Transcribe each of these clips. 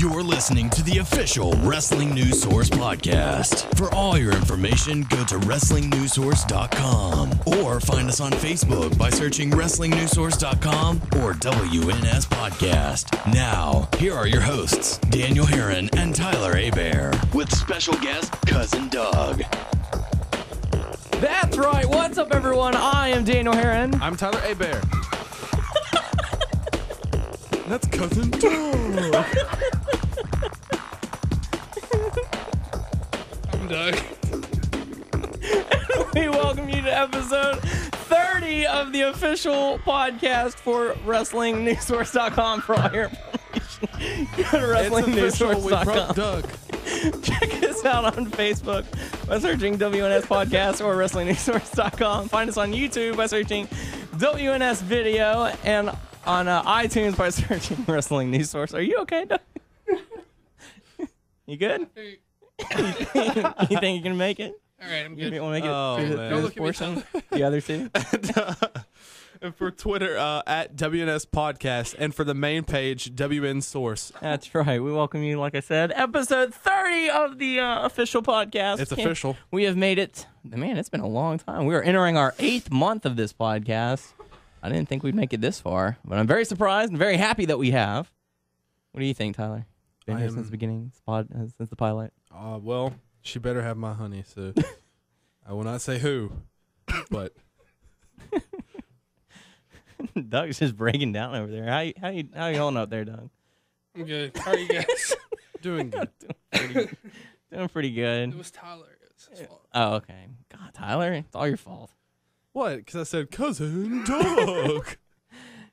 You're listening to the official Wrestling News Source podcast. For all your information, go to WrestlingNewsSource.com or find us on Facebook by searching WrestlingNewsSource.com or WNS Podcast. Now, here are your hosts, Daniel Herron and Tyler Hebert, with special guest Cousin Doug. That's right. What's up, everyone? I am Daniel Herron. I'm Tyler Hebert. That's Cousin Doug. I'm Doug. We welcome you to episode 30 of the official podcast for WrestlingNewsSource.com for all your information. Go to WrestlingNewsSource.com. Doug. Check us out on Facebook by searching WNS Podcast or WrestlingNewsSource.com. Find us on YouTube by searching WNS Video and on iTunes by searching Wrestling News Source. Are you okay, Doug? You good? You think you can make it? All right, I'm good. You want to make it Oh, through, man. through Don't this look at me, portion? The other two? And for Twitter, at WNS Podcast. And for the main page, WN Source. That's right. We welcome you, like I said, episode 30 of the official podcast. It's official. We have made it. Man, it's been a long time. We are entering our 8th month of this podcast. I didn't think we'd make it this far, but I'm very surprised and very happy that we have. What do you think, Tyler? Been here since the beginning, since the pilot? Well, she better have my honey, so I will not say who, but... Doug's just breaking down over there. How you holding up there, Doug? I'm good. How are you guys? Doing good. Doing pretty good. It was Tyler. It was his fault. Oh, okay. God, Tyler, it's all your fault. What? Because I said Cousin Doug.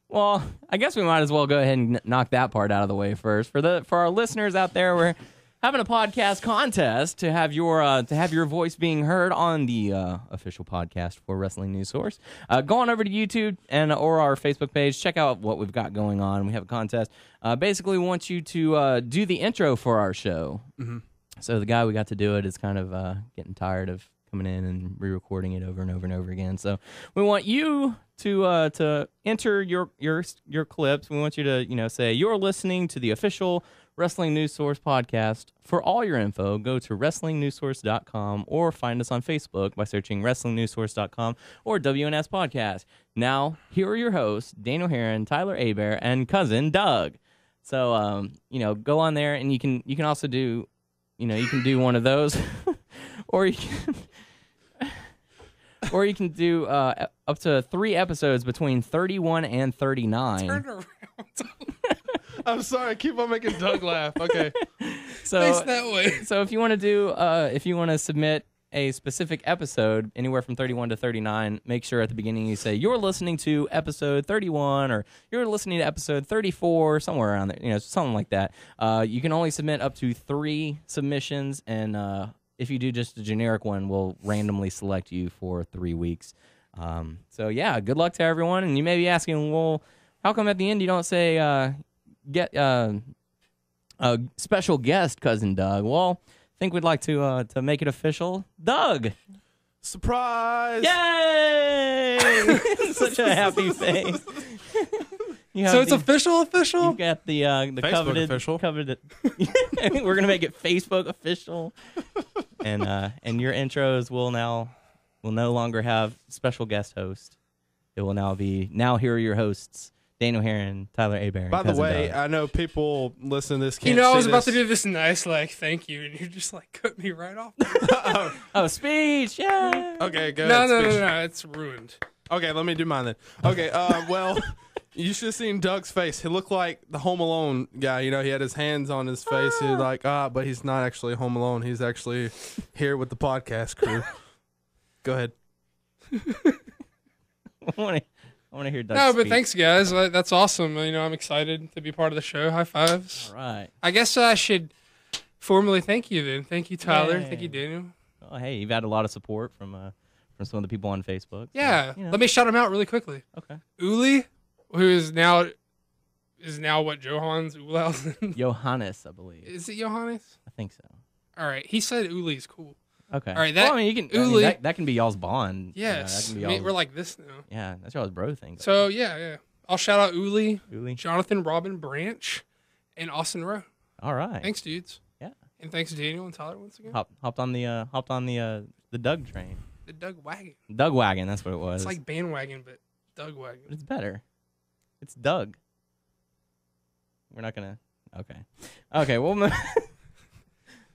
Well, I guess we might as well go ahead and knock that part out of the way first. For our listeners out there, we're having a podcast contest to have your voice being heard on the official podcast for Wrestling News Source. Go on over to YouTube or our Facebook page. Check out what we've got going on. We have a contest. Basically, we want you to do the intro for our show. Mm-hmm. So the guy we got to do it is kind of getting tired of coming in and re-recording it over and over and over again. So we want you to enter your clips. We want you to say you're listening to the official Wrestling News Source podcast. For all your info, go to WrestlingNewsSource.com or find us on Facebook by searching WrestlingNewsSource.com or WNS Podcast. Now, here are your hosts, Daniel Herron, Tyler Hebert, and Cousin Doug. So, go on there, and you can also do, you can do one of those, or you can do up to 3 episodes between 31 and 39. Turn around. I'm sorry. I keep on making Doug laugh. Okay. So Face that way. So if you want to submit a specific episode anywhere from 31 to 39, make sure at the beginning you say you're listening to episode 31 or you're listening to episode 34, somewhere around there, something like that. You can only submit up to 3 submissions, and if you do just a generic one, we'll randomly select you for 3 weeks. So yeah, good luck to everyone. And you may be asking, well, how come at the end you don't say get a special guest, Cousin Doug? Well, I think we'd like to make it official. Doug! Surprise! Yay! Such a happy face. So it's official? You've got the Facebook coveted. We're gonna make it Facebook official, and your intros will no longer have special guest host. It will now be here are your hosts, Daniel Herron, Tyler Hebert. By the way, Doug. I know people listen to this can't I was see about to this. do this nice, thank you, and you just, cut me right off. Oh, speech! Yeah. Okay, go No, ahead. it's ruined. Okay, let me do mine then. Okay, well, you should have seen Doug's face. He looked like the Home Alone guy. He had his hands on his face. He was like, but he's not actually Home Alone. He's actually here with the podcast crew. Go ahead. I want to hear Doug No, but speak. thanks, guys. That's awesome. I'm excited to be part of the show. High fives. All right. I guess I should formally thank you then. Thank you, Tyler. Yay. Thank you, Daniel. Oh, hey, you've had a lot of support from some of the people on Facebook. So, Yeah. Let me shout them out really quickly. Okay. Uli, who is now what, Johannes Ulausen? Johannes, I believe. Is it Johannes? I think so. All right. He said Uli's cool. Okay. All right, you can. Uli, that can be y'all's bond. yes. That can be y'all's, We're like this now. yeah, that's y'all's bro thing. So, yeah. I'll shout out Uli, Uli. Jonathan Robin Branch, and Austin Rowe. All right. Thanks, dudes. Yeah. And thanks, Daniel and Tyler, once again. Hopped on the Doug train. The Doug Wagon. Doug wagon. That's what it was. It's like bandwagon, but Doug Wagon. But it's better. It's Doug. We're not gonna. Okay. Okay. Well,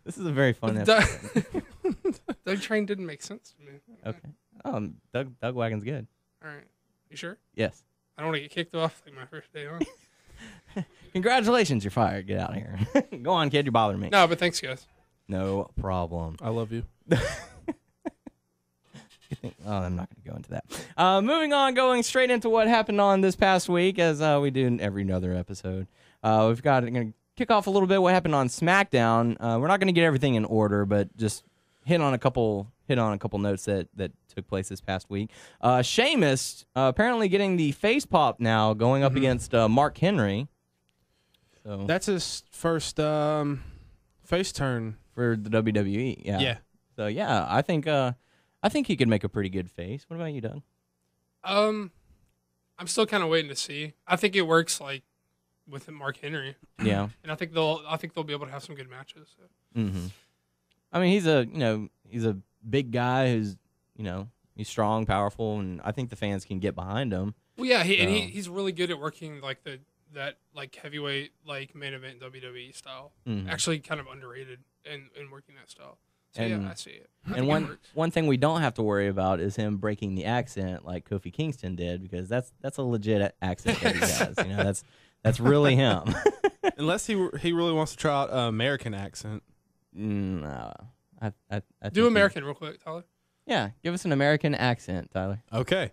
this is a very fun episode. Doug train didn't make sense to me. Okay. Doug wagon's good. All right. You sure? Yes. I don't want to get kicked off like my first day on. Congratulations, you're fired. Get out of here. Go on, kid. You're bothering me. No, but thanks, guys. No problem. I love you. Oh, I'm not going to go into that. Moving on, going straight into what happened on this past week, as we do in every other episode. We've got going to kick off a little bit what happened on Smackdown. We're not going to get everything in order, but just hit on a couple notes that took place this past week. Sheamus apparently getting the face pop now, going up against Mark Henry. So That's his first face turn for the WWE. Yeah. Yeah. So yeah, I think he could make a pretty good face. What about you, Doug? I'm still kind of waiting to see. I think it works like with Mark Henry. Yeah. And I think they'll be able to have some good matches. So. Mm-hmm. I mean, he's a big guy who's he's strong, powerful, and I think the fans can get behind him. Well, yeah, he's really good at working like that heavyweight like main event WWE style. Mhm. Actually, kind of underrated in working that style. So And- yeah, I see it. I And think it works. one thing we don't have to worry about is him breaking the accent like Kofi Kingston did, because that's a legit accent that he has. That's really him. Unless he really wants to try out an American accent. No, I think Do American real quick, Tyler. Yeah, give us an American accent, Tyler. Okay.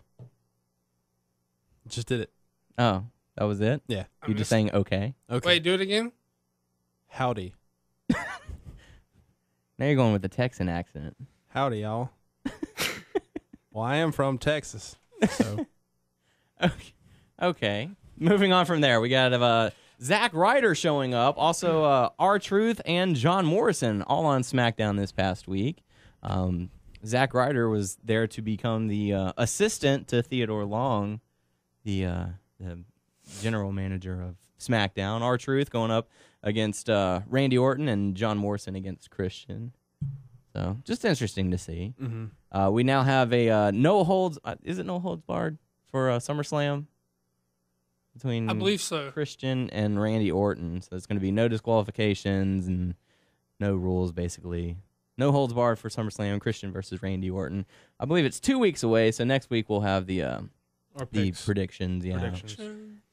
Just did it. Oh, that was it? Yeah. You just saying okay? Okay. Wait, do it again. Howdy. Now you're going with the Texan accent. Howdy, y'all. Well, I am from Texas. So Okay. Moving on from there, we got Zack Ryder showing up. Also, R-Truth and John Morrison all on SmackDown this past week. Zack Ryder was there to become the assistant to Theodore Long, the general manager of SmackDown. R-Truth going up against Randy Orton, and John Morrison against Christian. So just interesting to see. mm-hmm. We now have a no holds. Is it no holds barred for SummerSlam? Between I believe so. Christian and Randy Orton. So it's going to be no disqualifications and no rules, basically. No holds barred for SummerSlam, Christian versus Randy Orton. I believe it's 2 weeks away, so next week we'll have the predictions. Yeah. Predictions.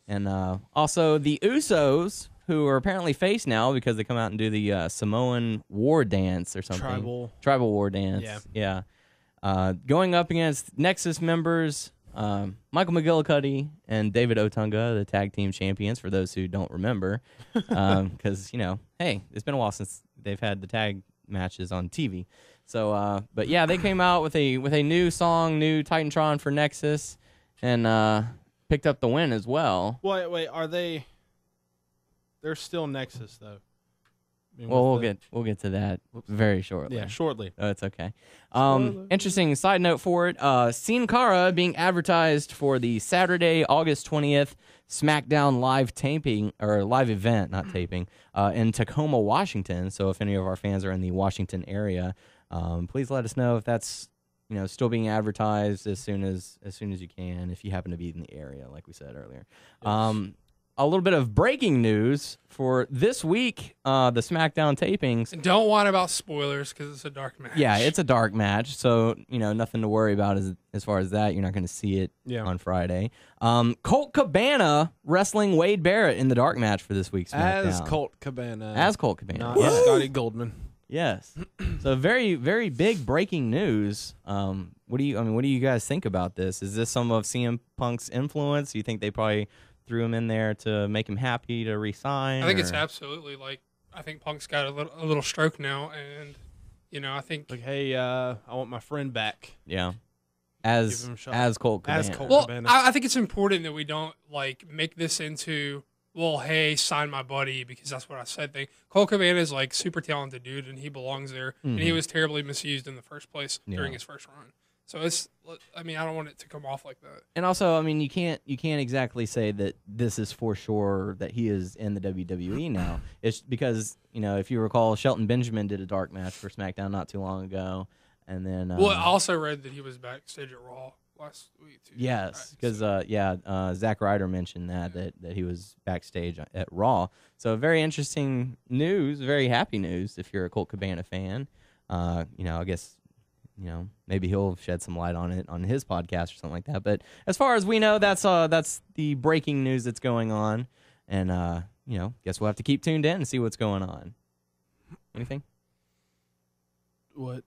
And also the Usos, who are apparently face now because they come out and do the Samoan war dance or something. Tribal war dance. Yeah. Going up against Nexus members, Michael McGillicuddy and David Otunga, the tag team champions, for those who don't remember. Because, hey, it's been a while since they've had the tag matches on TV. So, but yeah, they came out with a new song, new Titantron for Nexus, and picked up the win as well. Wait, are they? They're still Nexus though. I mean, Well, we'll get to that very shortly. Yeah, shortly. Oh, it's okay. Spoiler. Interesting side note for it. Sin Cara being advertised for the Saturday, August 20th SmackDown live taping, or live event, not taping, in Tacoma, Washington. So if any of our fans are in the Washington area, please let us know if that's still being advertised as soon as you can, if you happen to be in the area, like we said earlier. Yes. A little bit of breaking news for this week, the SmackDown tapings. And don't whine about spoilers because it's a dark match. Yeah, it's a dark match, so nothing to worry about as far as that. You're not going to see it on Friday. Colt Cabana wrestling Wade Barrett in the dark match for this week's SmackDown. As Colt Cabana. Not Not Scotty Goldman. Yes. So very, very big breaking news. What do you guys think about this? Is this some of CM Punk's influence? Do you think they probably threw him in there to make him happy to resign? I think it's absolutely I think Punk's got a little stroke now, and I think Like, hey, I want my friend back. Yeah. Give him a shot. As Colt Cabana. As Colt. well, Cabana. I think it's important that we don't make this into hey, sign my buddy because that's what I said thing. Colt Cabana is super talented dude, and he belongs there, and he was terribly misused in the first place during his first run. So it's, I mean, I don't want it to come off like that. And also, I mean, you can't exactly say that this is for sure that he is in the WWE now. It's because, you know, if you recall, Shelton Benjamin did a dark match for SmackDown not too long ago, and then Well, I also read that he was backstage at Raw last week too. yes, Right, because so- Zack Ryder mentioned that he was backstage at Raw. So very interesting news, very happy news if you're a Colt Cabana fan. You know, I guess, you know, maybe he'll shed some light on it on his podcast or something like that. But as far as we know, that's the breaking news that's going on, and you know, guess we'll have to keep tuned in and see what's going on. Anything? What?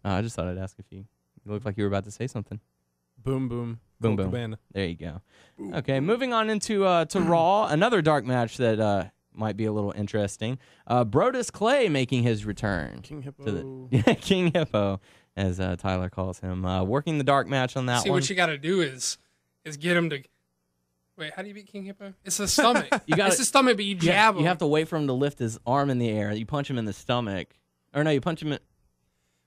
I just thought I'd ask if you looked like you were about to say something. Boom, boom. Boom, Colt boom. Cabana. There you go. Okay, moving on into to Raw, another dark match that might be a little interesting. Brodus Clay making his return. King Hippo. To the King Hippo, as Tyler calls him, working the dark match on that See, one. what you got to do is get him to. Wait, how do you beat King Hippo? It's the stomach. It's the stomach, but you jab him. You have to wait for him to lift his arm in the air. You punch him in the stomach, or no, you punch him in.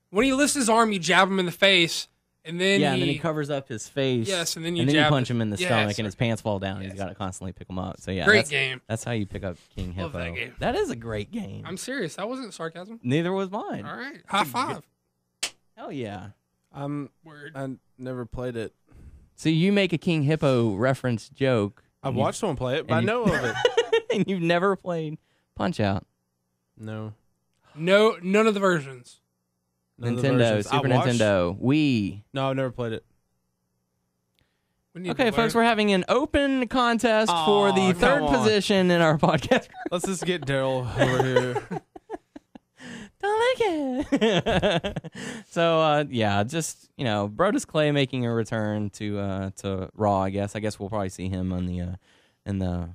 When he lifts his arm, you jab him in the face, and then and then he covers up his face. Yes, and then you punch him in the stomach, Yes, and his pants fall down. And Yes. he's got to constantly pick him up. So yeah, Great game. That's how you pick up King Hippo. Love that game. That is a great game. I'm serious. That wasn't sarcasm. Neither was mine. All right, high five. Hell yeah. Word. I never played it. So you make a King Hippo reference joke. I've watched someone play it, but I and know of it. and you've never played Punch Out. No. No, none of the versions. None of the Nintendo, versions. I Super watched- Nintendo, Wii. No, I've never played it. We need Okay, to folks, learn. we're having an open contest for the Aw, third come on. position in our podcast. Let's just get Daryl over here. Don't like it. So yeah, just Brodus Clay making a return to Raw. I guess we'll probably see him on the in the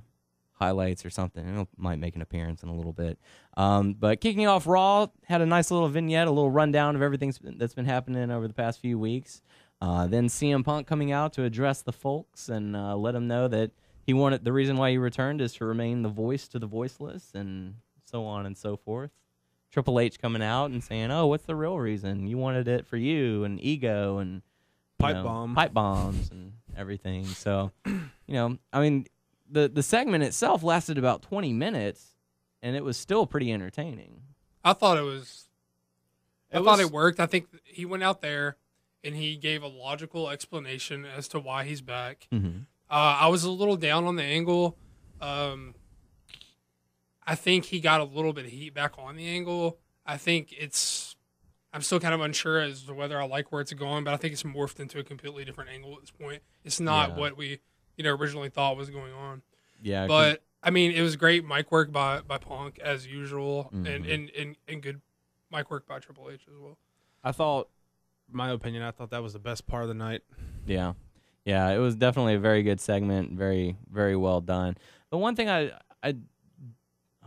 highlights or something. He might make an appearance in a little bit. But kicking off Raw, had a nice little vignette, a little rundown of everything that's been happening over the past few weeks. Then CM Punk coming out to address the folks and let them know that the reason why he returned is to remain the voice to the voiceless and so on and so forth. Triple H coming out and saying, "Oh, what's the real reason? You wanted it for you and ego and Pipe bombs and everything." So, I mean, the segment itself lasted about 20 minutes, and it was still pretty entertaining. I thought it worked. I think he went out there and he gave a logical explanation as to why he's back. Mm-hmm. I was a little down on the angle. I think he got a little bit of heat back on the angle. I'm still kind of unsure as to whether I like where it's going, but I think it's morphed into a completely different angle at this point. It's not what we, originally thought was going on. Yeah, But I mean, it was great mic work by Punk as usual, Mm-hmm. and good mic work by Triple H as well. I thought that was the best part of the night. Yeah, it was definitely a very good segment, very, very well done. The one thing I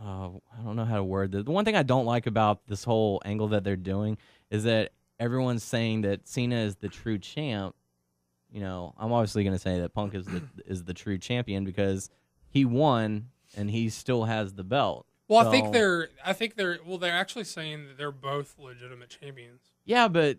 don't know how to word this. The one thing I don't like about this whole angle that they're doing is that everyone's saying that Cena is the true champ. I'm obviously going to say that Punk is the true champion because he won and he still has the belt. Well, So, they're actually saying that they're both legitimate champions. yeah, but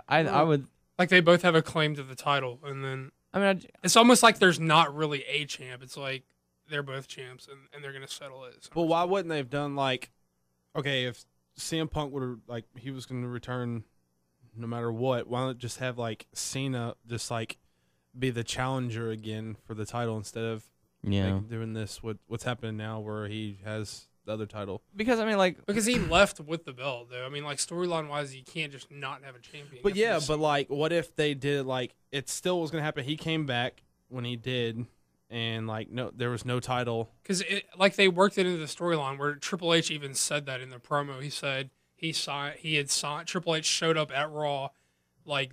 I would. Like they both have a claim to the title, and then I mean, it's almost like there's not really a champ. It's like they're both champs, and they're gonna settle it. But why wouldn't they have done if CM Punk he was going to return no matter what, why not just have Cena just be the challenger again for the title instead of doing this what's happening now where he has the other title? because I mean, because he left with the belt, though. I mean, storyline wise, you can't just not have a champion. But yeah, but what if they did it still was going to happen? He came back when he did, and no, there was no title. Because they worked it into the storyline where Triple H even said that in the promo. He said Triple H showed up at Raw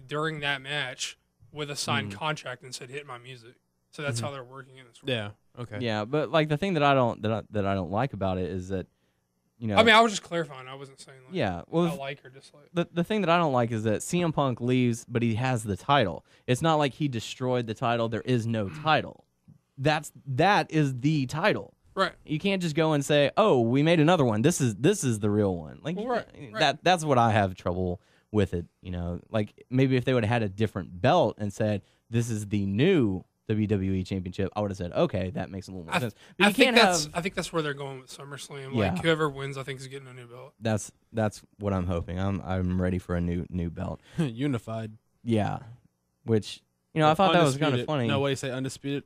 during that match with a signed contract and said, "Hit my music." So that's how they're working in this. Yeah. Okay. yeah, but the thing that I don't like about it is that I mean, I was just clarifying. I wasn't saying yeah, well, I like or dislike. the thing that I don't like is that CM Punk leaves, but he has the title. It's not like he destroyed the title. There is no title. That is the title. Right. You can't just go and say, "Oh, we made another one. This is the real one." Right. That's what I have trouble with it. Like maybe if they would have had a different belt and said this is the new WWE Championship, I would have said, okay, that makes a little more sense. But I think that's where they're going with SummerSlam. Yeah. Like whoever wins, I think is getting a new belt. That's what I'm hoping. I'm ready for a new belt. Unified. Yeah, which I thought that was kind of funny. No way, say undisputed.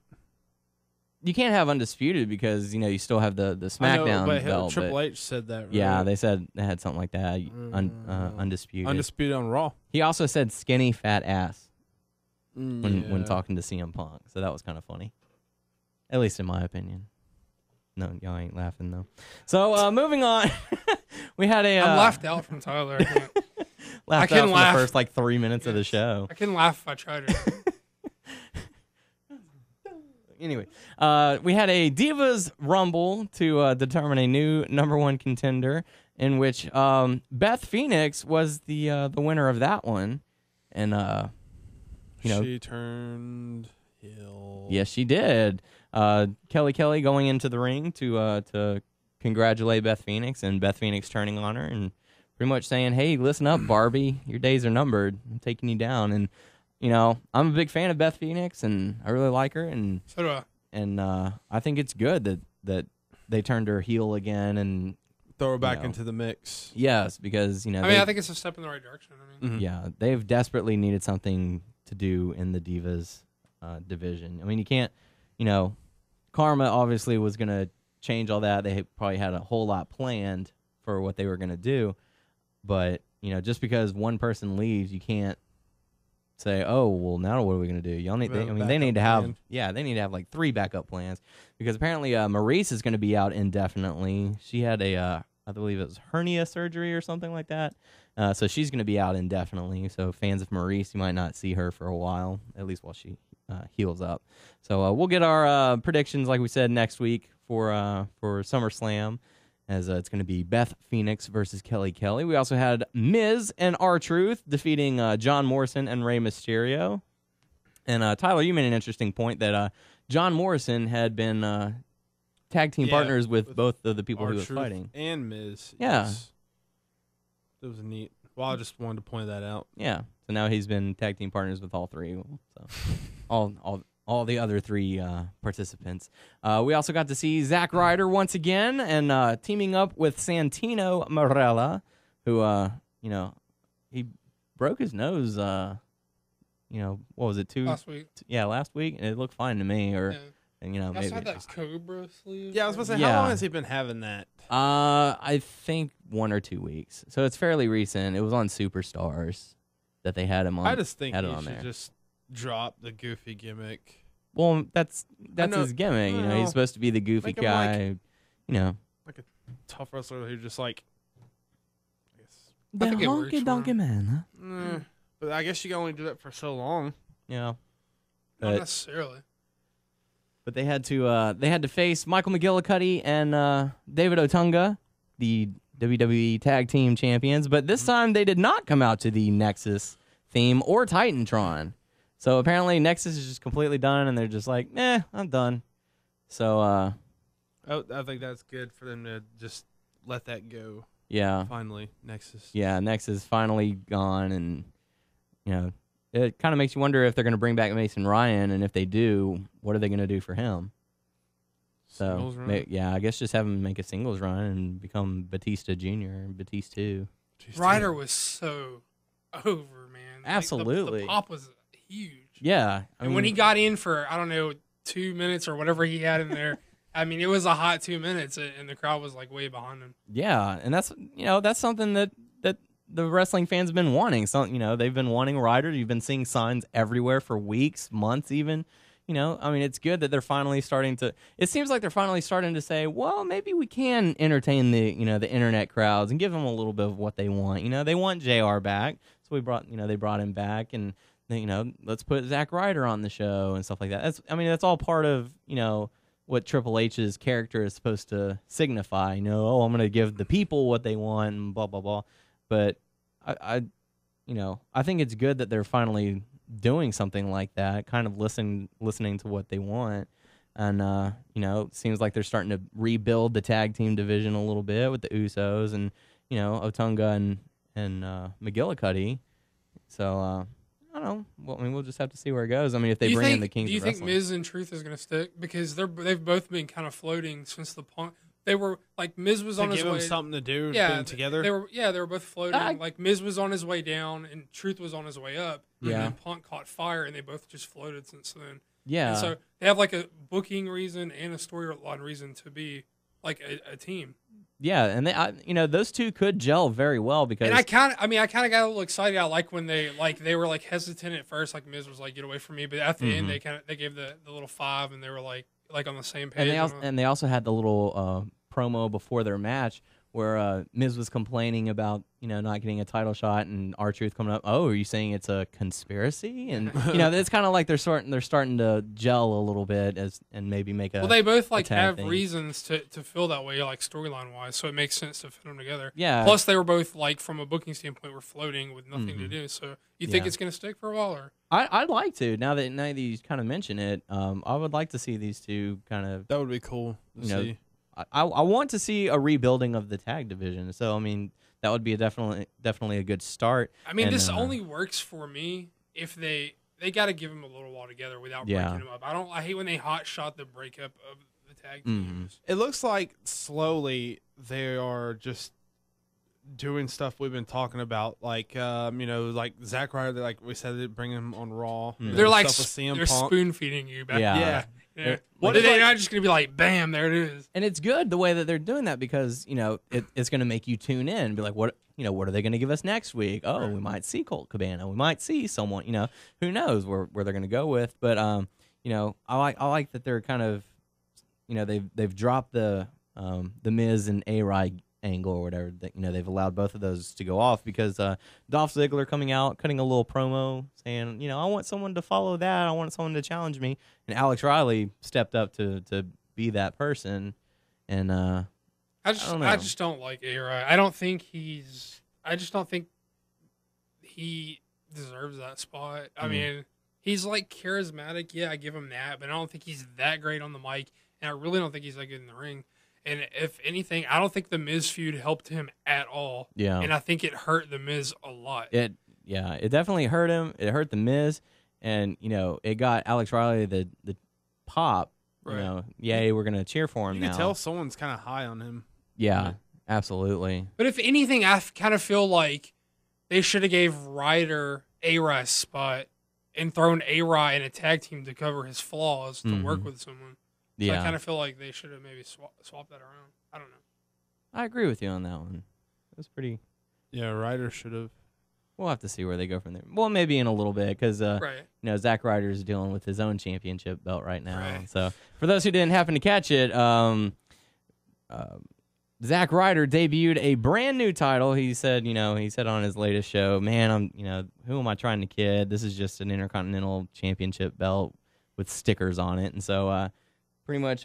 You can't have undisputed because you still have the Smackdown belt. Triple H said that. Right? Yeah, they said they had something like that. Undisputed. Undisputed on Raw. He also said skinny fat ass when talking to CM Punk, so that was kind of funny, at least in my opinion. No, y'all ain't laughing though. So moving on, we had a. I'm laughed out from Tyler. Laughed out for the first like 3 minutes of the show. I couldn't laugh if I tried it. Anyway, we had a Divas Rumble to determine a new #1 contender, in which Beth Phoenix was the winner of that one, and she turned heel. Yes, she did. Kelly going into the ring to congratulate Beth Phoenix, and Beth Phoenix turning on her and pretty much saying, "Hey, listen up, Barbie. Your days are numbered. I'm taking you down." And I'm a big fan of Beth Phoenix, and I really like her. And so do I. And I think it's good that they turned her heel again and throw her back into the mix. Yes, because I think it's a step in the right direction. Yeah, they've desperately needed something to do in the Divas division. I mean, you can't. Karma obviously was going to change all that. They probably had a whole lot planned for what they were going to do, but just because one person leaves, you can't say, "Oh, well, now what are we going to do?" Y'all need. They need to have. Yeah, they need to have like 3 backup plans because apparently Maurice is going to be out indefinitely. She had I believe it was hernia surgery or something like that. So she's going to be out indefinitely. So fans of Maurice, you might not see her for a while, at least while she heals up. So we'll get our predictions, like we said, next week for SummerSlam, as it's going to be Beth Phoenix versus Kelly Kelly. We also had Miz and R-Truth defeating John Morrison and Rey Mysterio. And Tyler, you made an interesting point that John Morrison had been tag team partners with both of the people he was fighting. And Miz. Yeah. Yes. It was neat. Well, I just wanted to point that out. Yeah. So now he's been tag team partners with all 3. So all the other 3 participants. We also got to see Zack Ryder once again and teaming up with Santino Marella, who he broke his nose. What was it? Last week. Last week, and it looked fine to me. And he maybe also had that Cobra sleeve. Yeah, I was going to say, how long has he been having that? I think 1 or 2 weeks. So it's fairly recent. It was on Superstars that they had him on. I just think he should there. just drop the goofy gimmick. Well, that's his gimmick. He's supposed to be the goofy guy. Like a tough wrestler who just like. The honky donkey man. But I guess you can only do that for so long. Yeah. Not necessarily. But they had to face Michael McGillicuddy and David Otunga, the WWE Tag Team Champions. But this time they did not come out to the Nexus theme or Titantron. So apparently Nexus is just completely done, and they're just like, I'm done. So I think that's good for them to just let that go. Yeah. Finally, Nexus. Yeah, Nexus finally gone, and it kind of makes you wonder if they're going to bring back Mason Ryan, and if they do, what are they going to do for him? So, I guess just have him make a singles run and become Batista Jr. and Batista 2. Ryder was so over, man. Absolutely. The pop was huge. Yeah. And when he got in for, 2 minutes or whatever he had in there, it was a hot 2 minutes, and the crowd was like way behind him. Yeah, and that's something that the wrestling fans have been wanting. So, they've been wanting Ryder. You've been seeing signs everywhere for weeks, months even. It's good that they're finally starting to. It seems like they're finally starting to say, well, maybe we can entertain the internet crowds and give them a little bit of what they want. They want JR back, so they brought him back, and let's put Zack Ryder on the show and stuff like that. That's all part of what Triple H's character is supposed to signify. I'm going to give the people what they want and blah blah blah. But I think it's good that they're finally doing something like that, kind of listening to what they want. And, it seems like they're starting to rebuild the tag team division a little bit with the Usos and, Otunga and McGillicuddy. So I don't know. Well, I mean, we'll just have to see where it goes. I mean, if they bring in the Kings do you of think Wrestling. Miz and Truth is going to stick? Because they've both been kind of floating since the Punk. They were like Miz was on his way. Give them something to do. Yeah, being together. They were both floating. Like Miz was on his way down and Truth was on his way up. Yeah. And then Punk caught fire and they both just floated since then. Yeah. And so they have like a booking reason and a storyline reason to be like a team. Yeah, and those two could gel very well because. And I kind of got a little excited. I like when they were like hesitant at first, like Miz was like, "Get away from me," but at the end they gave the little 5 and they were like on the same page. And they also had the little promo before their match where Miz was complaining about not getting a title shot, and R-Truth coming up. Oh, are you saying it's a conspiracy? And it's kind of like they're starting to gel a little bit and maybe make a. Well, they both like have thing. reasons to feel that way, like storyline wise, so it makes sense to fit them together. Yeah. Plus, they were both like from a booking standpoint, were floating with nothing to do. So you think it's going to stick for a while, or? I'd like to now that you kind of mention it. I would like to see these two kind of. That would be cool to see. I want to see a rebuilding of the tag division. So I mean, that would be definitely a good start. I mean, this only works for me if they got to give them a little while together without breaking them up. I hate when they hot shot the breakup of the tag teams. It looks like slowly they are just doing stuff we've been talking about, like like Zack Ryder, like we said, they bring him on Raw. They're like CM they're Punk. spoon feeding you back. Yeah. What are they not just gonna be like, bam, there it is? And it's good the way that they're doing that because it's going to make you tune in and be like, what are they going to give us next week? Oh, we might see Colt Cabana, we might see someone, who knows where they're going to go with. But I like that they're kind of, they've dropped the Miz and A-Rod angle or whatever. That they've allowed both of those to go off because Dolph Ziggler coming out, cutting a little promo saying, I want someone to follow that. I want someone to challenge me. And Alex Riley stepped up to be that person. And I just don't like A-Rod. I just don't think he deserves that spot. I mean, he's like charismatic. Yeah, I give him that, but I don't think he's that great on the mic, and I really don't think he's that good in the ring. And if anything, I don't think the Miz feud helped him at all. Yeah. And I think it hurt the Miz a lot. It definitely hurt him. It hurt the Miz, and it got Alex Riley the pop. Right. Yay, we're gonna cheer for him now. You can tell someone's kind of high on him. Yeah, absolutely. But if anything, I kind of feel like they should have gave Ryder A-Rod's spot and thrown A-Rod in a tag team to cover his flaws to work with someone. So I kind of feel like they should have maybe swapped that around. I don't know. I agree with you on that one. It was pretty. Yeah, Ryder should have. We'll have to see where they go from there. Well, maybe in a little bit because Zack Ryder is dealing with his own championship belt right now. Right. So for those who didn't happen to catch it, Zack Ryder debuted a brand new title. He said on his latest show, "Man, who am I trying to kid? This is just an Intercontinental Championship belt with stickers on it." And so pretty much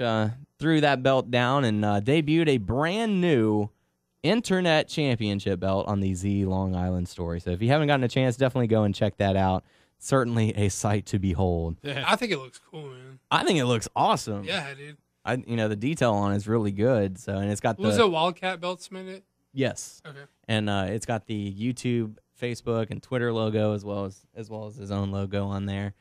threw that belt down and debuted a brand new Internet Championship belt on the Z Long Island story. So if you haven't gotten a chance, definitely go and check that out. Certainly a sight to behold. Yeah. I think it looks cool, man. I think it looks awesome. Yeah, dude. The detail on it is really good. So, and it's got Was it Wildcat belt cemented? Yes. Okay. And it's got the YouTube, Facebook, and Twitter logo as well as his own logo on there.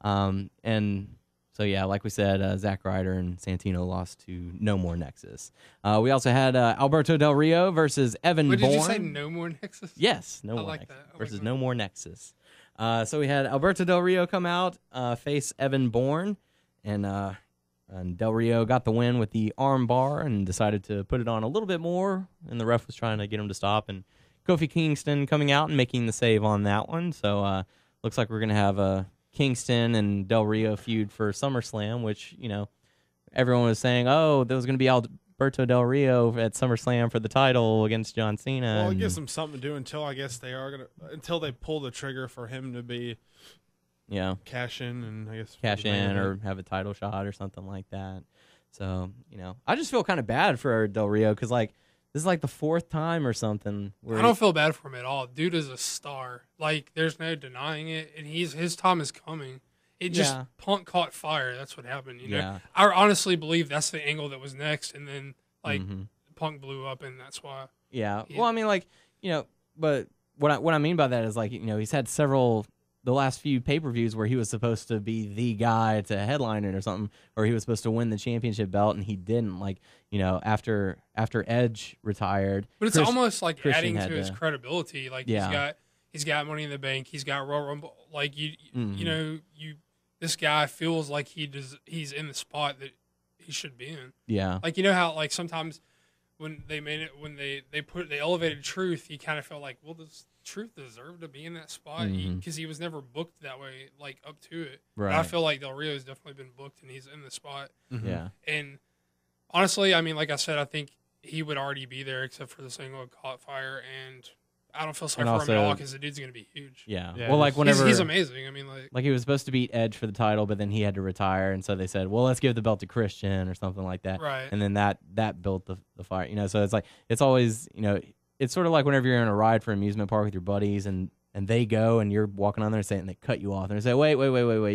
And so yeah, like we said, Zack Ryder and Santino lost to No More Nexus. We also had Alberto Del Rio versus Evan Bourne. Did you say No More Nexus? Yes, No More Nexus versus No More Nexus. So we had Alberto Del Rio come out, face Evan Bourne, and Del Rio got the win with the arm bar and decided to put it on a little bit more, and the ref was trying to get him to stop, and Kofi Kingston coming out and making the save on that one. So looks like we're going to have a Kingston and Del Rio feud for SummerSlam, which, everyone was saying, oh, there was going to be Alberto Del Rio at SummerSlam for the title against John Cena. Well, it gives them something to do until until they pull the trigger for him to be cash in and I guess cash in or have a title shot or something like that. So, I just feel kind of bad for Del Rio because this is like the fourth time or something. I don't feel bad for him at all. Dude is a star. Like, there's no denying it, and his time is coming. It just Punk caught fire. That's what happened. Yeah. I honestly believe that's the angle that was next, and then Punk blew up, and that's why. Yeah. Well, I mean, but what I mean by that is like, he's had the last few pay-per-views where he was supposed to be the guy to headline it or something, or he was supposed to win the championship belt and he didn't. Like, after Edge retired, but it's almost like Christian adding to his credibility. Like he's got Money in the Bank, he's got Royal Rumble. Like this guy feels like he's in the spot that he should be in. Yeah. Like, how like sometimes when they elevated Truth, he kind of felt like, well, does Truth deserve to be in that spot? Because he was never booked that way, like up to it. Right. But I feel like Del Rio has definitely been booked and he's in the spot. Yeah. And honestly, I mean, like I said, I think he would already be there except for the single caught fire, and I don't feel sorry for him at all because the dude's going to be huge. Yeah. Well, like whenever he's amazing. I mean, like he was supposed to beat Edge for the title, but then he had to retire, and so they said, well, let's give the belt to Christian or something like that. Right. And then that built the fire. So it's like it's always it's sort of like whenever you're in a ride for an amusement park with your buddies and they go and you're walking on there and they cut you off and they say, wait,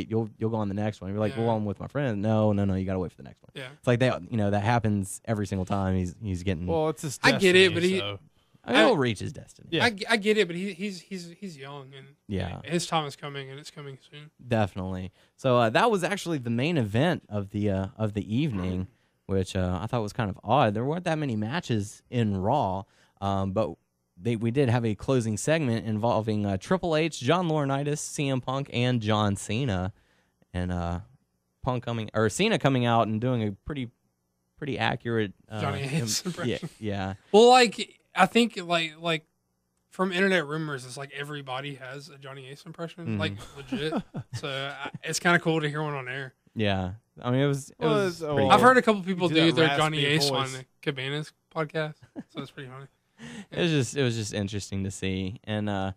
you'll go on the next one. You're like, well, I'm with my friend. No, you got to wait for the next one. Yeah. It's like that happens every single time he's getting. Well, it's his I destiny, get it, but he'll reach his destiny. Yeah. I get it, but he's young and his time is coming and it's coming soon. Definitely. So that was actually the main event of the evening, which I thought was kind of odd. There weren't that many matches in Raw, but we did have a closing segment involving Triple H, John Laurinaitis, CM Punk, and John Cena, and Cena coming out and doing a pretty accurate Johnny Ace impression. Yeah. Well, like I think like from internet rumors, it's like everybody has a Johnny Ace impression, like legit. So it's kind of cool to hear one on air. Yeah, I mean it was pretty I've good. heard a couple people do their Johnny raspy Ace voice. on the Cabana's podcast, so it's pretty funny. It was just interesting to see, and the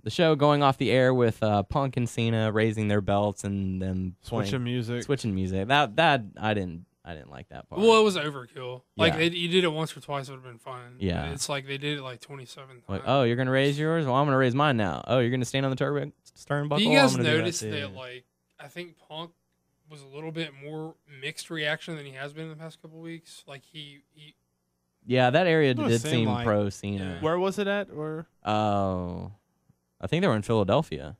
show going off the air with Punk and Cena raising their belts and them switching music. That I didn't like that part. Well, it was overkill. Like Yeah. you did it once or twice, it would have been fine. Yeah. But it's like they did it like 27 times. Like, oh, you're gonna raise yours? Well, I'm gonna raise mine now. Oh, you're gonna stand on the turnbuckle? Do you guys I'm gonna do notice too. that like I think Punk was a little bit more mixed reaction than he has been in the past couple weeks? Like he Yeah, that area It did seemed seem like- pro Cena. Yeah. Where was it at? Or Oh, I think they were in Philadelphia,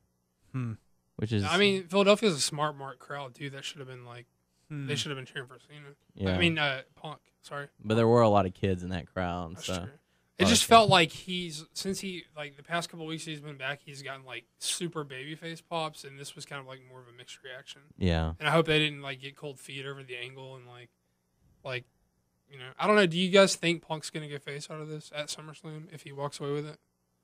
which is I mean, Philadelphia's a smart mark crowd too. That should have been like Hmm. they should have been cheering for Cena. yeah. I mean Punk. Sorry, but there were a lot of kids in that crowd, that's so true. It just felt like since he like the past couple weeks he's been back, he's gotten like super babyface pops, and this was kind of like more of a mixed reaction. yeah. And I hope they didn't like get cold feet over the angle and like I don't know. Do you guys think Punk's gonna get face out of this at SummerSlam if he walks away with it?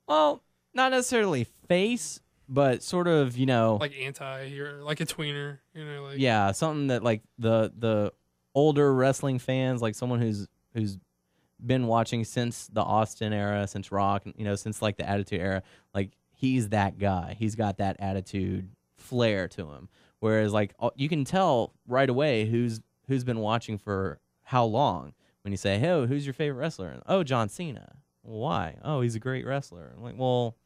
Well, not necessarily face, but sort of Like anti-hero, like a tweener, like yeah, something that like the older wrestling fans, like someone who's been watching since the Austin era, since Rock, since like the Attitude era, like he's that guy. He's got that attitude flair to him. Whereas like you can tell right away who's been watching for how long when you say, "Hey, who's your favorite wrestler?" And, "Oh, John Cena." Well, why? "Oh, he's a great wrestler." I'm like, well,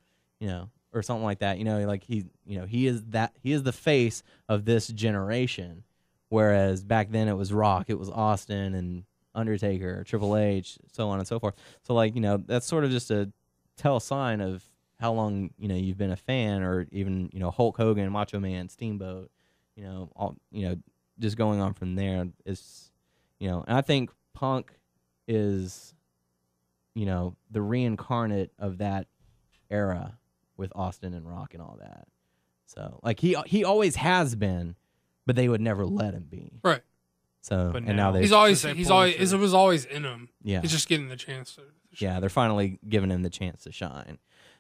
or something like that. Like he is the face of this generation. Whereas back then it was Rock, it was Austin and Undertaker, Triple H, so on and so forth. So like, that's sort of just a tell sign of how long, you've been a fan, or even, Hulk Hogan, Macho Man, Steamboat, all, just going on from there is, and I think Punk is, the reincarnate of that era with Austin and Rock and all that. So like he always has been, but they would never let him be. right. So But and now now- they It was always in him. yeah. He's just getting the chance to. Yeah, they're finally giving him the chance to shine.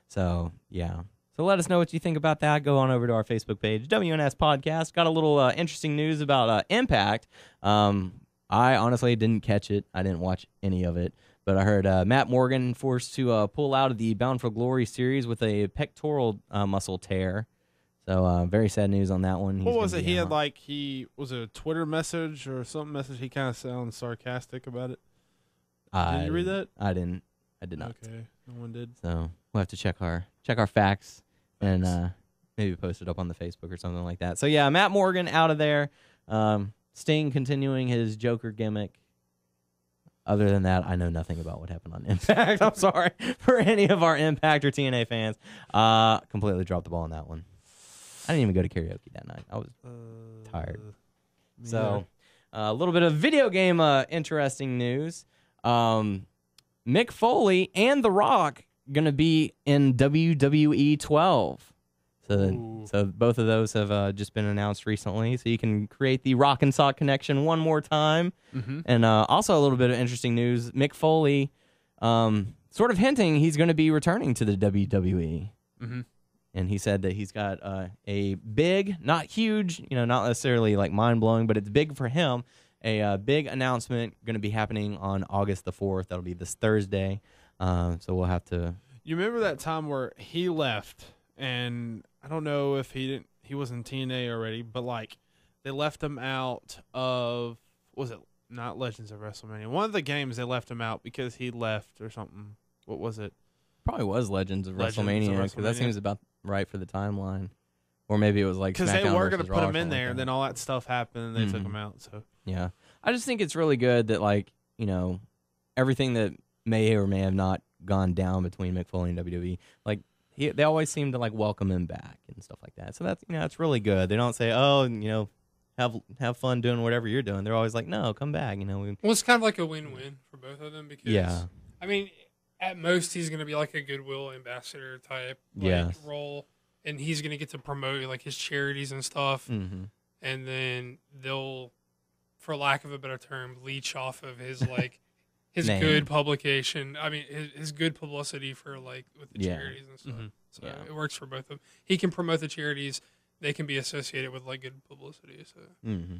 So, yeah. So let us know what you think about that. Go on over to our Facebook page, WNS Podcast. Got a little interesting news about Impact. I honestly didn't catch it. I didn't watch any of it. But I heard Matt Morgan forced to pull out of the Bound for Glory series with a pectoral muscle tear. So very sad news on that one. what was it? He out. had was it a Twitter message or something message? He kind of sounded sarcastic about it. Did you read that? I didn't. I did not. Okay, no one did. So we'll have to check our facts and maybe post it up on the Facebook or something like that. So yeah, Matt Morgan out of there. Sting continuing his Joker gimmick. Other than that, I know nothing about what happened on Impact. I'm sorry for any of our Impact or TNA fans. Completely dropped the ball on that one. I didn't even go to karaoke that night. I was tired. So, a little bit of video game interesting news. Mick Foley and The Rock going to be in WWE 12. So both of those have just been announced recently. So you can create the Rock and Sock connection one more time. Mm-hmm. And also a little bit of interesting news. Mick Foley sort of hinting he's going to be returning to the WWE. Mm-hmm. And he said that he's got a big, not huge, not necessarily like mind-blowing, but it's big for him, a big announcement going to be happening on August the 4th. That'll be this Thursday. So we'll have to... You remember that time where he left, and I don't know if he was in TNA already, but like they left him out of, was it not Legends of WrestleMania? One of the games they left him out because he left or something. What was it? Probably was Legends of WrestleMania, because that seems about right for the timeline. Or maybe it was like because Smackdown they were going to versus put Raw him in there, like and then all that stuff happened, and they took him out. So yeah, I just think it's really good that everything that may or may have not gone down between Mick Foley and WWE, they always seem to welcome him back and stuff like that. So that's it's really good. They don't say, oh, have fun doing whatever you're doing. They're always like, no, come back. Well, it's kind of like a win-win for both of them because I mean, at most he's going to be like a goodwill ambassador type role, and he's going to get to promote his charities and stuff, and then they'll, for lack of a better term, leech off of his his good publication. I mean, his good publicity for with the charities and stuff. Mm-hmm. So it works for both of them. He can promote the charities; they can be associated with good publicity. So. Mm-hmm.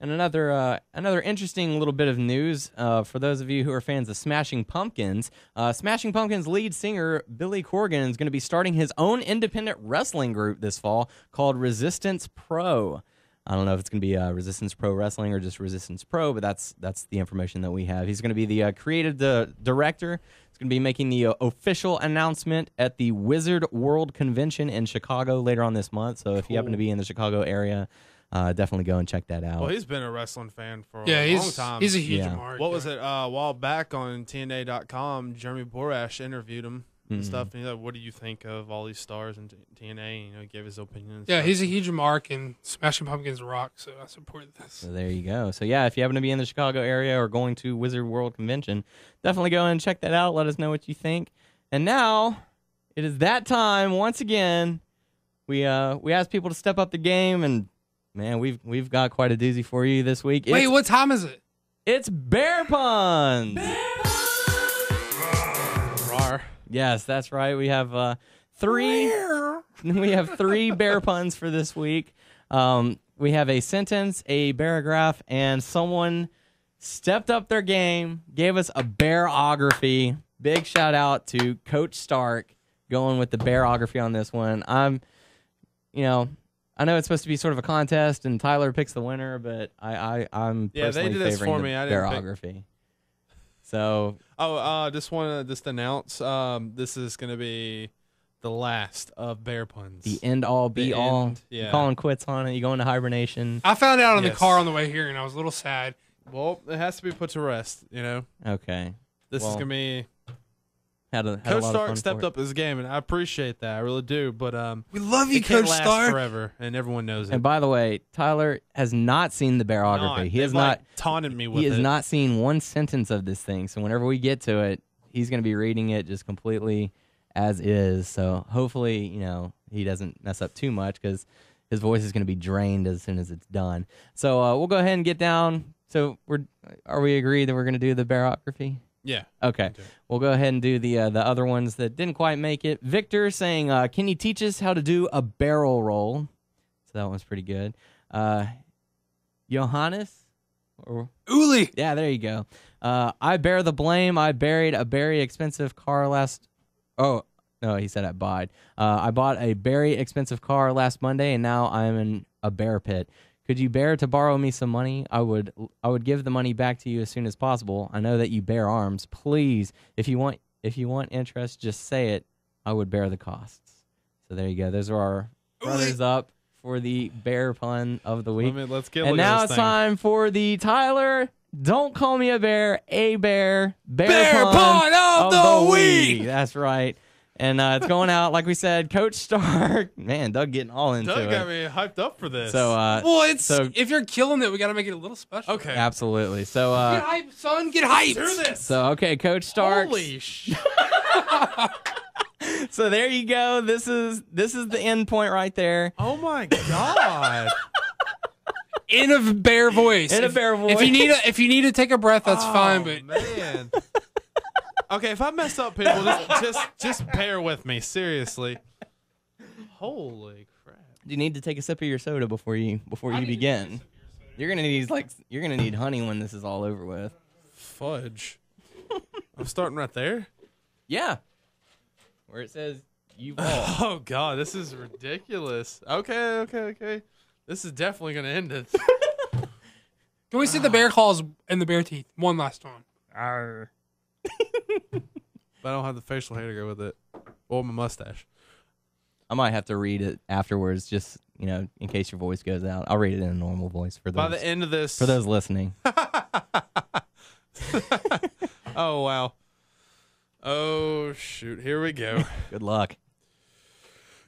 And another interesting little bit of news for those of you who are fans of Smashing Pumpkins. Smashing Pumpkins lead singer Billy Corgan is going to be starting his own independent wrestling group this fall called Resistance Pro. I don't know if it's going to be Resistance Pro Wrestling or just Resistance Pro, but that's the information that we have. He's going to be the creative director. He's going to be making the official announcement at the Wizard World Convention in Chicago later on this month. So if you happen to be in the Chicago area, definitely go and check that out. Well, he's been a wrestling fan for a long time. He's a huge mark. What was it? A while back on TNA.com, Jeremy Borash interviewed him and stuff. And he's like, what do you think of all these stars in TNA? He gave his opinion. Yeah, he's a huge mark, and Smashing Pumpkins rock, so I support this. So there you go. So yeah, if you happen to be in the Chicago area or going to Wizard World Convention, definitely go and check that out. Let us know what you think. And now it is that time once again. We asked people to step up the game, and man, we've got quite a doozy for you this week. Wait, what time is it? It's Bear Puns. Rawr. Yes, that's right. We have three. We have 3 bear puns for this week. We have a sentence, a paragraph, and someone stepped up their game, gave us a bearography. Big shout out to Coach Stark going with the bearography on this one. I know it's supposed to be sort of a contest, and Tyler picks the winner, but I'm personally favoring the bearography. So, just want to announce this is going to be the last of bear puns. The end all be all. Yeah. Calling quits on it. You go into hibernation. I found out in the car on the way here, and I was a little sad. Well, it has to be put to rest. Okay. This is going to be. Coach Stark stepped up his game, and I appreciate that. I really do. But we love you, it can't Coach last Stark. forever, and everyone knows it. And by the way, Tyler has not seen the bearography. He has not taunted me with it. He has not seen one sentence of this thing. So whenever we get to it, he's going to be reading it just completely as is. So hopefully, he doesn't mess up too much because his voice is going to be drained as soon as it's done. So we'll go ahead and get down. So are we agreed that we're going to do the bearography? Yeah. Okay. We'll go ahead and do the other ones that didn't quite make it. Victor saying, can you teach us how to do a barrel roll? So that one's pretty good. Johannes? Uli. Yeah, there you go. I bear the blame. I buried a very expensive car last... Oh, no, he said I bought. I bought a very expensive car last Monday, and now I'm in a bear pit. Could you bear to borrow me some money? I would give the money back to you as soon as possible. I know that you bear arms. Please, if you want interest, just say it. I would bear the costs. So there you go. Those are our runners up for the bear pun of the week. Let's get. And now it's time for the Tyler Don't call me a bear, bear pun of the week. That's right. And it's going out, like we said, Coach Stark. Man, Doug getting all into Doug it. got me hyped up for this. So, well, if you're killing it, we got to make it a little special. okay. absolutely. So, Get hyped, son. Get hyped. Do this. so okay, Coach Stark. Holy shit. So there you go. This is the end point right there. Oh my god. In a bear voice. In a bear voice. If you need to take a breath, that's fine. But man. Okay, if I mess up, people, just bear with me. Seriously. Holy crap. You need to take a sip of your soda before you begin. You're gonna need honey when this is all over with. Fudge. I'm starting right there. Yeah. Where it says you've all. Oh god, this is ridiculous. Okay. This is definitely gonna end it. can we see the bear claws and the bear teeth one last time? But I don't have the facial hair to go with it. Or my mustache. I might have to read it afterwards, just in case your voice goes out. I'll read it in a normal voice for those. By the end of this. for those listening. Oh wow. Oh shoot, here we go. Good luck.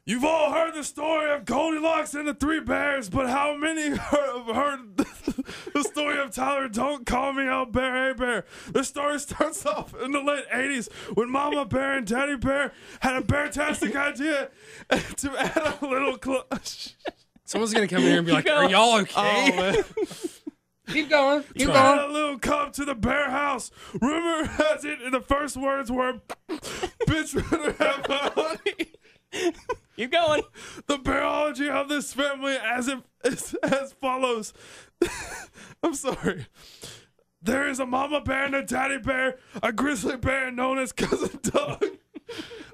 You've all heard the story of Goldilocks and the Three Bears, but how many have heard the story of Tyler, Don't Call Me Out Bear, Hey Bear? The story starts off in the late 80s when Mama Bear and Daddy Bear had a bear-tastic idea to add a little... Someone's gonna come in here and be like, "Are y'all okay?" Oh, man. Keep going. Keep To add going. a little cub to the bear house. Rumor has it the first words were, "Bitch, rather have my honey." Keep going. The biology of this family is as follows. I'm sorry. There is a mama bear and a daddy bear, a grizzly bear known as Cousin Doug,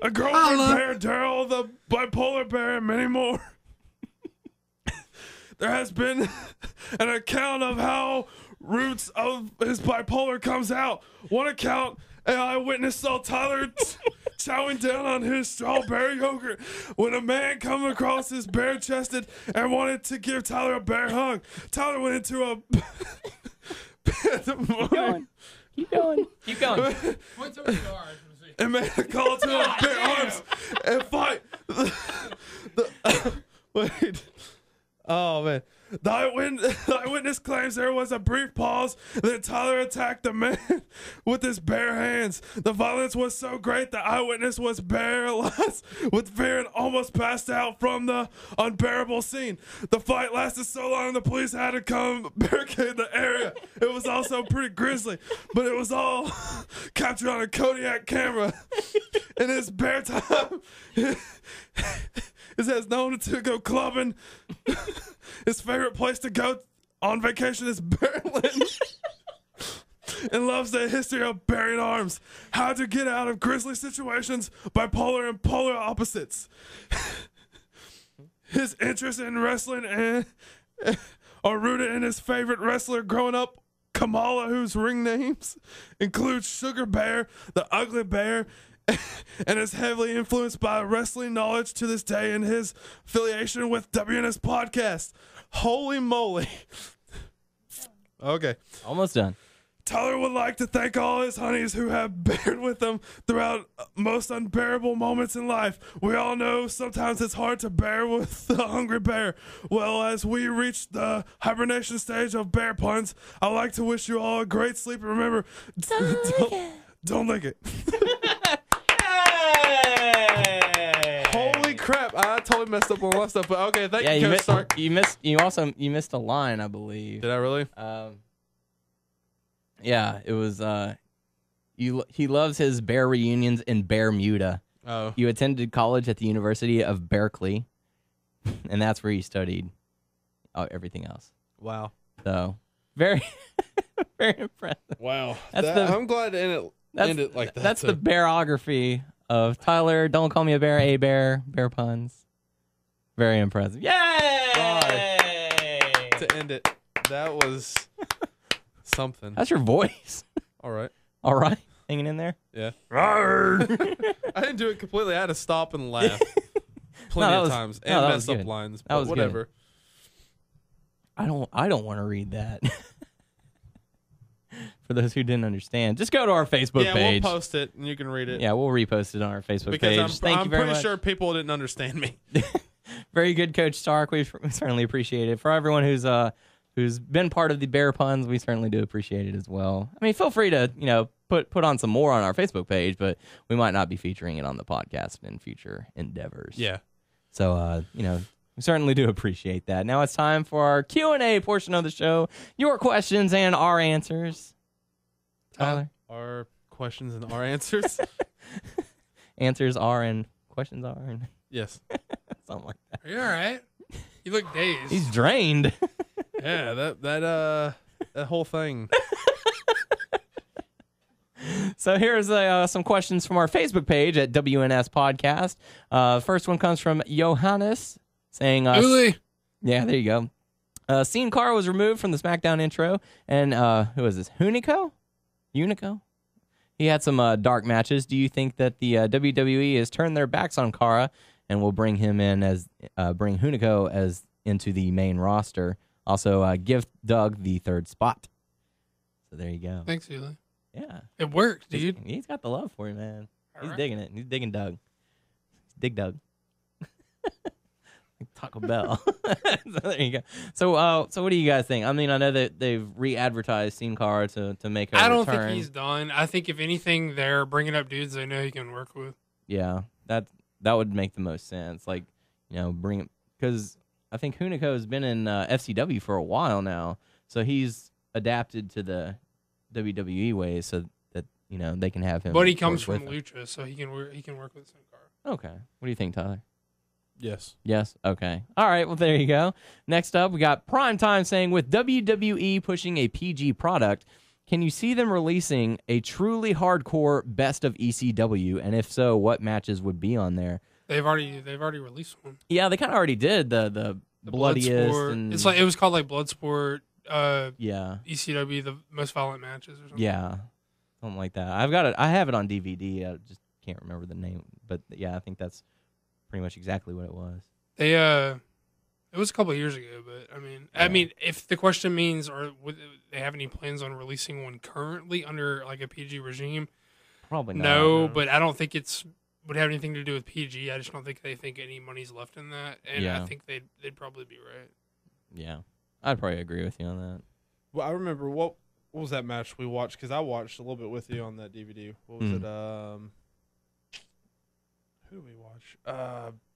a girlfriend bear, Daryl, the bipolar bear, and many more. There has been an account of how roots of his bipolar comes out. One account, an eyewitness saw Tyler chowing down on his strawberry yogurt when a man come across his bare-chested and wanted to give Tyler a bear hug. Tyler went into a... Keep going. Point to where you are. and made a call to his bear arms and fight. Wait. Oh, man. The eyewitness claims there was a brief pause, then Tyler attacked the man with his bare hands. The violence was so great the eyewitness was paralyzed with fear and almost passed out from the unbearable scene. The fight lasted so long the police had to come barricade the area. It was also pretty grisly, but it was all captured on a Kodiak camera. In his bare time, is as known to go clubbing. His favorite place to go on vacation is Berlin. And loves the history of bearing arms. How to get out of grisly situations, bipolar and polar opposites. His interest in wrestling are rooted in his favorite wrestler growing up, Kamala, whose ring names include Sugar Bear, the Ugly Bear, and is heavily influenced by wrestling knowledge to this day in his affiliation with WNS Podcast. Holy moly. Okay. Almost done. Tyler would like to thank all his honeys who have bared with him throughout most unbearable moments in life. We all know sometimes it's hard to bear with the hungry bear. Well, as we reach the hibernation stage of bear puns, I'd like to wish you all a great sleep. And remember, don't lick it. Holy crap! I totally messed up on one stuff, but okay, thank you, Coach Stark. You missed a line, I believe. Did I really? Yeah, it was. He loves his bear reunions in Bermuda. Oh, You attended college at the University of Berkeley, and that's where you studied everything else. wow. So very, very impressive. Wow. That's I'm glad to end it like that. That's the bearography of Tyler. Don't call me a bear. Bear puns. Very impressive. Yay! To end it. That was something. That's your voice. All right. All right, hanging in there. Yeah. I didn't do it completely. I had to stop and laugh plenty of times and mess up lines. But whatever. Good. I don't want to read that. For those who didn't understand, just go to our Facebook page. We'll post it and you can read it. Yeah, we'll repost it on our Facebook because page. Thank you very much. I'm pretty sure people didn't understand me. Very good, Coach Stark. We certainly appreciate it. For everyone who's been part of the Bear Puns, we certainly do appreciate it as well. I mean, feel free to put on some more on our Facebook page, but we might not be featuring it on the podcast in future endeavors. Yeah. So we certainly do appreciate that. Now it's time for our Q&A portion of the show. Your questions and our answers. Tyler? Our questions and our answers. Answers are and questions are and yes. something like that. Are you all right? You look dazed. He's drained. Yeah, that whole thing. So here's some questions from our Facebook page at WNS Podcast. First one comes from Johannes saying, Uli. yeah, there you go. Sin Cara was removed from the Smackdown intro, and who is this? Unico? He had some dark matches. Do you think that the WWE has turned their backs on Cara and will bring him in as bring Hunico as into the main roster? Also, give Doug the third spot. So there you go. Thanks, Uli. Yeah, it worked, dude. He's got the love for you, man. He's right. digging it. He's digging Doug. Dig Doug. Taco Bell. So there you go. So what do you guys think? I mean, I know that they've re-advertised Sin Cara to make a I don't return. think he's done. I think if anything, they're bringing up dudes they know he can work with. Yeah, that would make the most sense. Like, bring him, because I think Hunico has been in FCW for a while now, so he's adapted to the WWE ways, so that they can have him. But he comes work from with Lucha, so he can work with Sin Cara. Okay, what do you think, Tyler? Yes. Yes. Okay. All right. Well, there you go. Next up, we got Primetime saying, with WWE pushing a PG product, can you see them releasing a truly hardcore best of ECW? And if so, what matches would be on there? They've already released one. Yeah, they kind of already did the bloodiest. And, it's like it was called like Bloodsport. Yeah. ECW, the most violent matches or something. Yeah. Something like that. I've got it. I have it on DVD. I just can't remember the name, but yeah, I think that's pretty much exactly what it was. It was a couple of years ago, but I mean, if the question means, or would they have any plans on releasing one currently under like a PG regime? Probably not. No, but I don't think would have anything to do with PG. I just don't think they think any money's left in that, and I think they'd probably be right. Yeah, I'd probably agree with you on that. Well, I remember what was that match we watched, because I watched a little bit with you on that DVD. What was it? Who did we watch?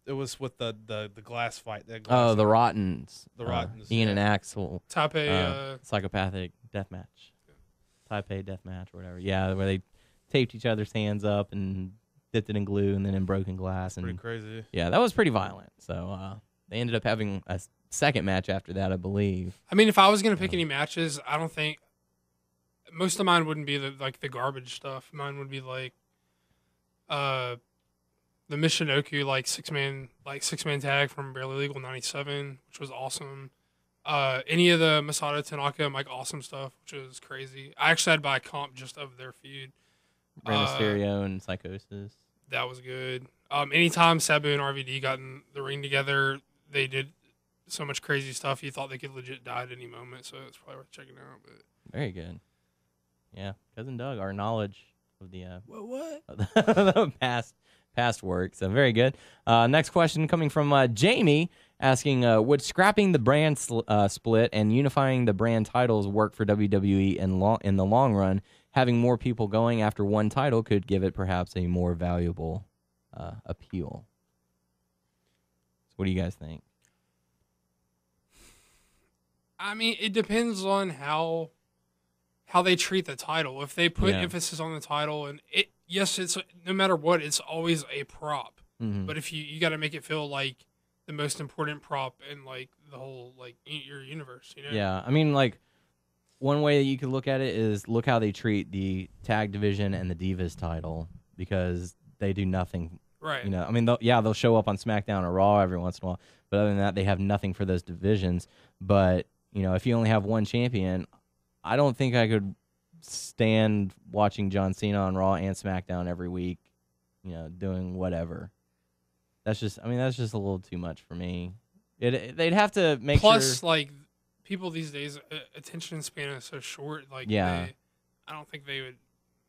It was with the glass fight. The Rottens. The Rottens. Ian and Axel. Taipei. Psychopathic deathmatch. Taipei deathmatch or whatever. Yeah, where they taped each other's hands up and dipped it in glue and then in broken glass. Pretty crazy. Yeah, that was pretty violent. So they ended up having a second match after that, I believe. I mean, if I was going to pick any matches, I don't think most of mine wouldn't be the garbage stuff. Mine would be like the Michinoku six man tag from Barely Legal 97, which was awesome. Any of the Masato Tanaka and Mike Awesome stuff, which was crazy. I actually had to buy a comp just of their feud. Rey Mysterio and Psychosis. That was good. Anytime Sabu and RVD got in the ring together, they did so much crazy stuff. You thought they could legit die at any moment, so it's probably worth checking out. But very good. Yeah, Cousin Doug, our knowledge of the what the past work. So very good. Next question coming from Jamie asking, would scrapping the brand split and unifying the brand titles work for WWE in the long run? Having more people going after one title could give it perhaps a more valuable appeal. So what do you guys think? I mean, it depends on how they treat the title. If they put emphasis on the title, and it's no matter what, it's always a prop. Mm-hmm. But if you got to make it feel like the most important prop in like the whole your universe, Yeah, I mean, one way that you could look at it is look how they treat the tag division and the Divas title, because they do nothing. Right. I mean, they'll show up on SmackDown or Raw every once in a while, but other than that, they have nothing for those divisions. But if you only have one champion, I don't think I could stand watching John Cena on Raw and SmackDown every week, doing whatever. That's just a little too much for me. They'd have to make Plus, people these days, attention span is so short. I don't think they would.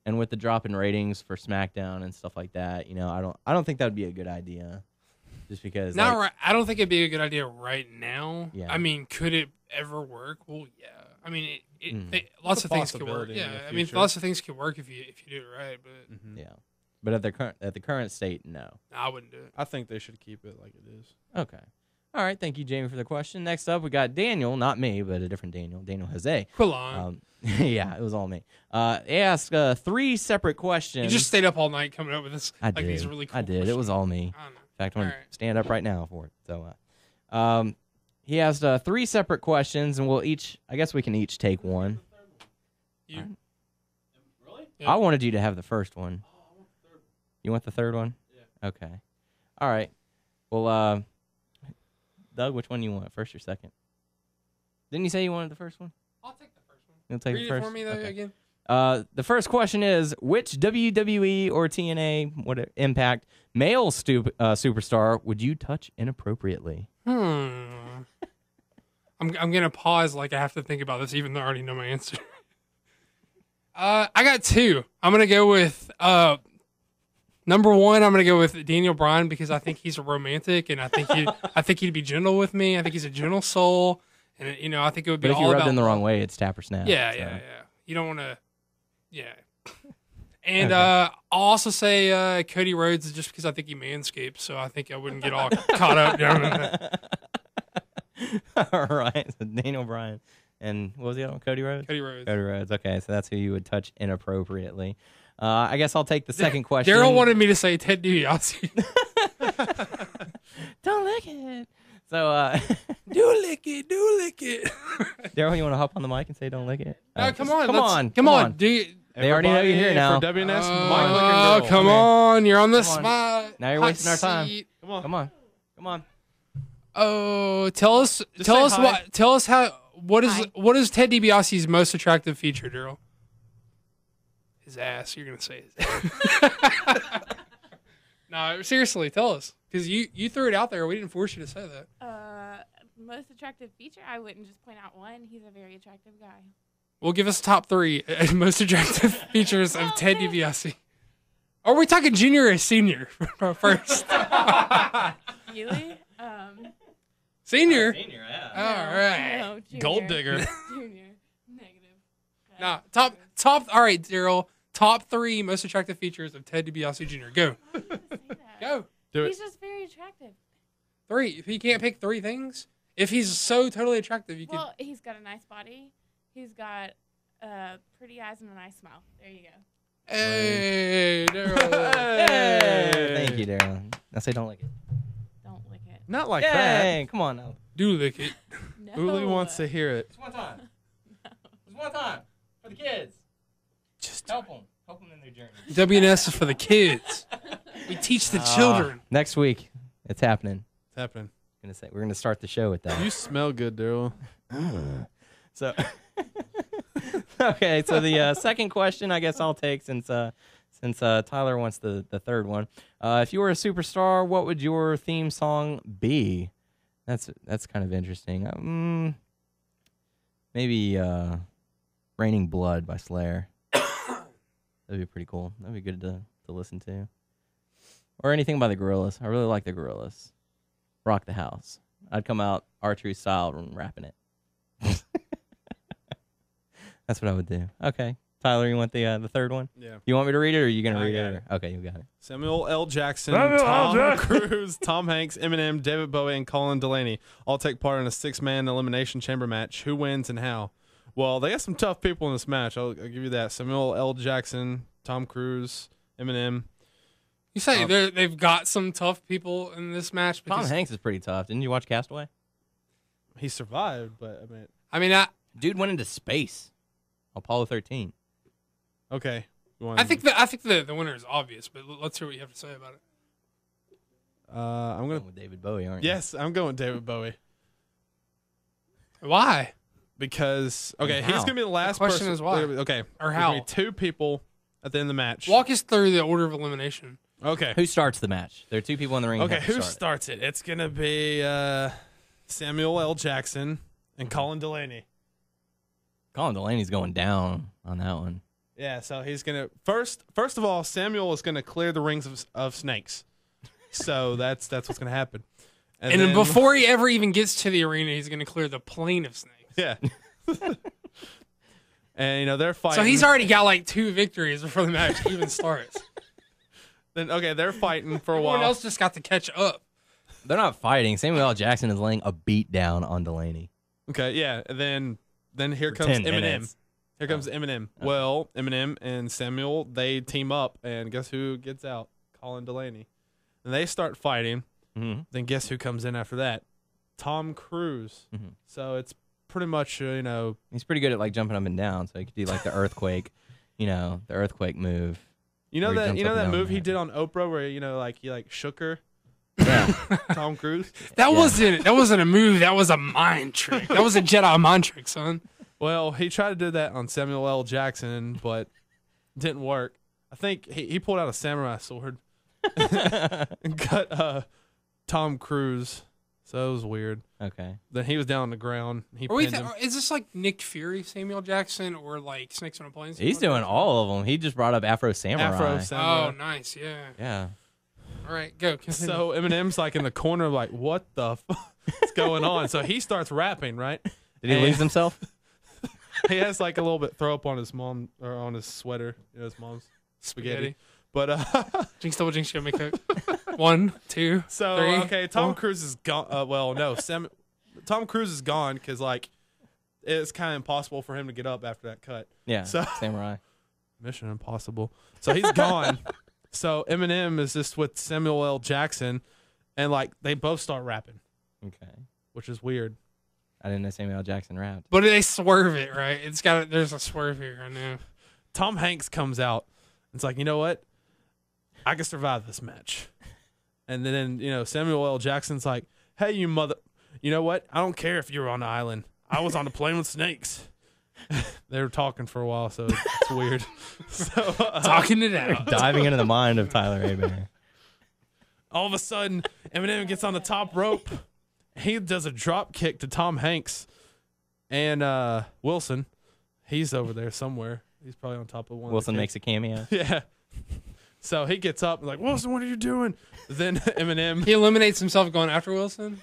And with the drop in ratings for SmackDown and stuff like that, I don't think that would be a good idea. Just because I don't think it'd be a good idea right now. Yeah. I mean, could it ever work? Well, yeah. I mean, lots of things could work. possibility in Yeah, the I mean, future. lots of things could work if you do it right. But Yeah. But at the current state, no. I wouldn't do it. I think they should keep it like it is. Okay. All right. Thank you, Jamie, for the question. Next up, we got Daniel, not me, but a different Daniel, Daniel Jose. Quilon. Yeah, it was all me. He asked 3 separate questions. You just stayed up all night coming up with this. I like did. These really cool I did. It questions. was all me. I don't know. In fact, I'm going to Alright. stand up right now for it. So, he asked 3 separate questions, and I guess we can each take one. You? Really? Yeah. I wanted you to have the first one. You want the third one? Yeah. Okay. All right. Well, Doug, which one do you want, first or second? Didn't you say you wanted the first one? I'll take the first one. You'll take Read the first? it for me, though, Okay. again. The first question is, which WWE or TNA Impact male superstar would you touch inappropriately? I'm gonna pause like I have to think about this, even though I already know my answer. I got 2. I'm gonna go with number 1. I'm gonna go with Daniel Bryan because I think he's a romantic, and I think he'd be gentle with me. I think he's a gentle soul, and I think it would be But if all you rubbed about in the wrong love. way, it's tap or snap. Yeah, so. yeah. You don't want to. Yeah. And I'll also say Cody Rhodes just because I think he manscaped, so I think I wouldn't get all caught up down in that. All right. So Daniel Bryan. And what was the other one? Cody Rhodes? Cody Rhodes. Cody Rhodes. Okay, so that's who you would touch inappropriately. I guess I'll take the second question. Daryl wanted me to say Ted DiBiase. Don't lick it. So, do lick it. Daryl, you want to hop on the mic and say don't lick it? No, come on. Come on. Do you, They already know you're here now. For WNS, oh, Mike Lickendale. come on. You're on the Come on. spot. Now you're Hot wasting our time. seat. Come on. Come on. Oh, tell us say hi. what is Ted DiBiase's most attractive feature, Daryl? His ass. You're gonna say his ass. No, seriously, tell us because you threw it out there. We didn't force you to say that. Most attractive feature? I wouldn't just point out one. He's a very attractive guy. Well, give us top 3 most attractive features of Ted DiBiase. Are we talking junior or senior first? Really? Senior. Senior, yeah. All right. No, junior. Gold digger. Junior. Negative. Okay. Nah, top. All right, Daryl. Top 3 most attractive features of Ted DiBiase Jr. Go. I didn't say that. Go. Do He's it. just very attractive. 3. If he can't pick 3 things, if he's so totally attractive, you Well, he's got a nice body. He's got pretty eyes and a nice smile. There you go. could. Hey, Daryl. Hey. Thank you, Daryl. I say don't lick it. Don't lick it. Not like that. Hey, come on now. Do lick it. No. Uli wants to hear it. Just one time. Just one time. For the kids. Just Help them. Help them in their journey. WNS is for the kids. We teach the children. Next week, it's happening. It's happening. We're gonna start the show with that. You smell good, Daryl. So, okay. So the second question, I guess I'll take since Tyler wants the third one. If you were a superstar, what would your theme song be? That's kind of interesting. Maybe "Raining Blood" by Slayer. That'd be pretty cool. That'd be good to listen to. Or anything by the Gorillaz. I really like the Gorillaz. Rock the House. I'd come out R-Truth style and rapping it. That's what I would do. Okay. Tyler, you want the third one? Yeah. You want me to read it, or are you going to I read got it? Okay, you got it. Samuel L. Jackson, Samuel L. Tom Jackson. Cruise, Tom Hanks, Eminem, David Bowie, and Colin Delaney all take part in a 6-man elimination chamber match. Who wins and how? Well, they got some tough people in this match. I'll give you that. Samuel L. Jackson, Tom Cruise, Eminem. You say they've got some tough people in this match. Tom Because, Hanks is pretty tough. Didn't you watch Castaway? He survived, but I mean, Dude went into space. Apollo 13. okay. I think the winner is obvious, but let's hear what you have to say about it. I'm Going gonna. with David Bowie, aren't you? Yes, I'm going with David Bowie Why? because okay, And he's how? gonna be the last question person. is why. Okay, Or there's how. gonna be 2 people at the end of the match. Walk us through the order of elimination. Okay. Who starts the match? There are 2 people in the ring. Okay, have to who start it. starts it? It's gonna be Samuel L. Jackson and Colin Delaney. Colin Delaney's going down on that one. Yeah, so he's gonna first of all, Samuel is gonna clear the rings of snakes. So that's what's gonna happen. And then before he ever even gets to the arena, he's going to clear the plane of snakes. Yeah. And they're fighting. So he's already got like 2 victories before the match even starts. Then they're fighting for a while. Everyone else just got to catch up. They're not fighting. Samuel L. Jackson is laying a beat down on Delaney. Okay, yeah, and then here comes 10 Eminem. minutes. Here comes Eminem. Well, Eminem and Samuel, they team up, and guess who gets out? Colin Delaney. And they start fighting. Mm-hmm. Then guess who comes in after that? Tom Cruise. Mm-hmm. So it's pretty much, He's pretty good at like jumping up and down, so he could do like the earthquake, the earthquake move. You know Where he that jumps up and down move he that. did on Oprah where he shook her. Yeah. Tom Cruise. That wasn't a move. That was a mind trick. That was a Jedi mind trick, son. Well, he tried to do that on Samuel L. Jackson, but didn't work. I think he pulled out a samurai sword and cut Tom Cruise. So it was weird. Okay. Then he was down on the ground. He Are we pinned him. is this like Nick Fury, Samuel Jackson, or like Snakes on a Plane? He's doing all of them. He just brought up Afro Samurai. Afro Samurai. Oh, nice. Yeah. Yeah. All right, go. Continue. So Eminem's like in the corner, like, what the what's going on? So he starts rapping, right? Did he lose himself? He has like a little bit throw up on his mom or on his sweater, his mom's spaghetti. But Jinx double jinx, show me cook. 1, 2, so 3. okay, Tom Cruise is gone. Tom Cruise is gone because like it's kind of impossible for him to get up after that cut. Yeah. So Samurai. Mission Impossible. So he's gone. So Eminem is just with Samuel L. Jackson, and like they both start rapping, Okay. which is weird. I didn't know Samuel L. Jackson rapped. But they swerve it, right? There's a swerve here, I know. Tom Hanks comes out. It's like, you know what? I can survive this match. And then, Samuel L. Jackson's like, hey, you know what? I don't care if you're on the island. I was on the plane with snakes. They were talking for a while, so it's weird. So, Talking it out. Diving into the mind of Tyler Abear. all of a sudden, Eminem gets on the top rope. He does a drop kick to Tom Hanks. And Wilson, he's over there somewhere. He's probably on top of one. Wilson makes a cameo. Yeah. So he gets up and like, Wilson, what are you doing? Then Eminem. He eliminates himself going after Wilson.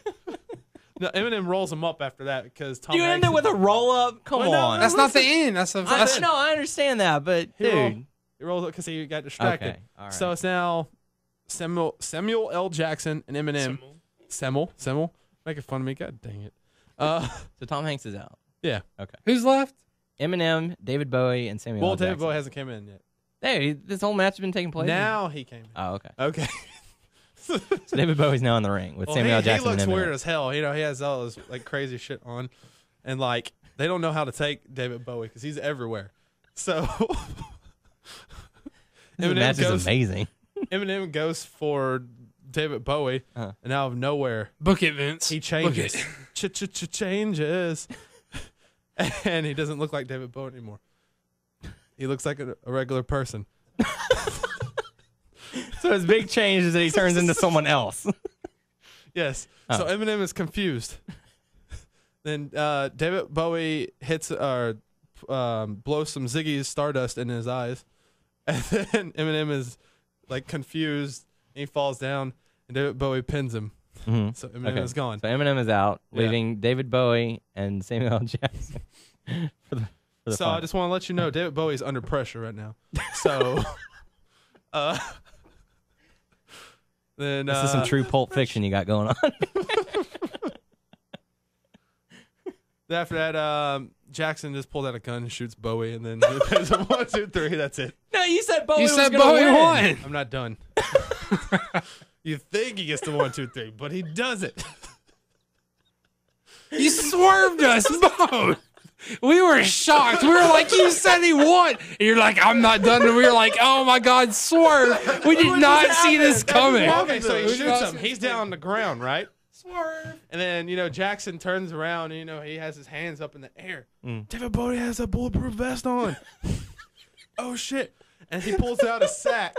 No, Eminem rolls him up after that because Tom You Hanks. end it with a roll up? Come Well, no, on. That's not the end. That's the. No, I understand that, but He dude. rolls up because he got distracted. Okay, all right. So it's now Samuel L. Jackson and Eminem. Semmel. Making fun of me. God dang it. So Tom Hanks is out. Yeah. Okay. Who's left? Eminem, David Bowie, and Samuel Well, L. Jackson. David Bowie hasn't come in yet. Hey, this whole match has been taking place. Now he came in. Oh, okay. Okay. So David Bowie's now in the ring with Well, Samuel L. he Jackson looks and Eminem. weird as hell. He has all this like crazy shit on, and like they don't know how to take David Bowie because he's everywhere. So This match is amazing. Eminem goes for David Bowie, Uh-huh. and out of nowhere Book it, Vince. he Book changes. it. Changes, and he doesn't look like David Bowie anymore. He looks like a regular person. So his big change is that he turns into someone else. Yes. Oh. So Eminem is confused. Then David Bowie hits or blows some Ziggy Stardust in his eyes, and then Eminem is like confused. And he falls down, and David Bowie pins him. Mm-hmm. So Eminem is gone. So Eminem is out, Yeah. leaving David Bowie and Samuel L. Jackson for the So final. I just want to let you know, David Bowie's under pressure right now. So, then This is some true Pulp Fiction you got going on. after that, Jackson just pulled out a gun and shoots Bowie, and then there's a 1, 2, 3. That's it. No, you said Bowie You was said gonna Bowie win. won. I'm not done. You think he gets the 1, 2, 3, but he doesn't. You swerved us both. We were shocked. We were like, you said he won. And you're like, I'm not done. And we were like, oh my God, swerve. We did not see this coming. Okay, so he We did shoots not him. see He's this down on the ground, right? Swerve. And then, Jackson turns around and, he has his hands up in the air. Mm. David Bowie has a bulletproof vest on. Oh, shit. And he pulls out a sack.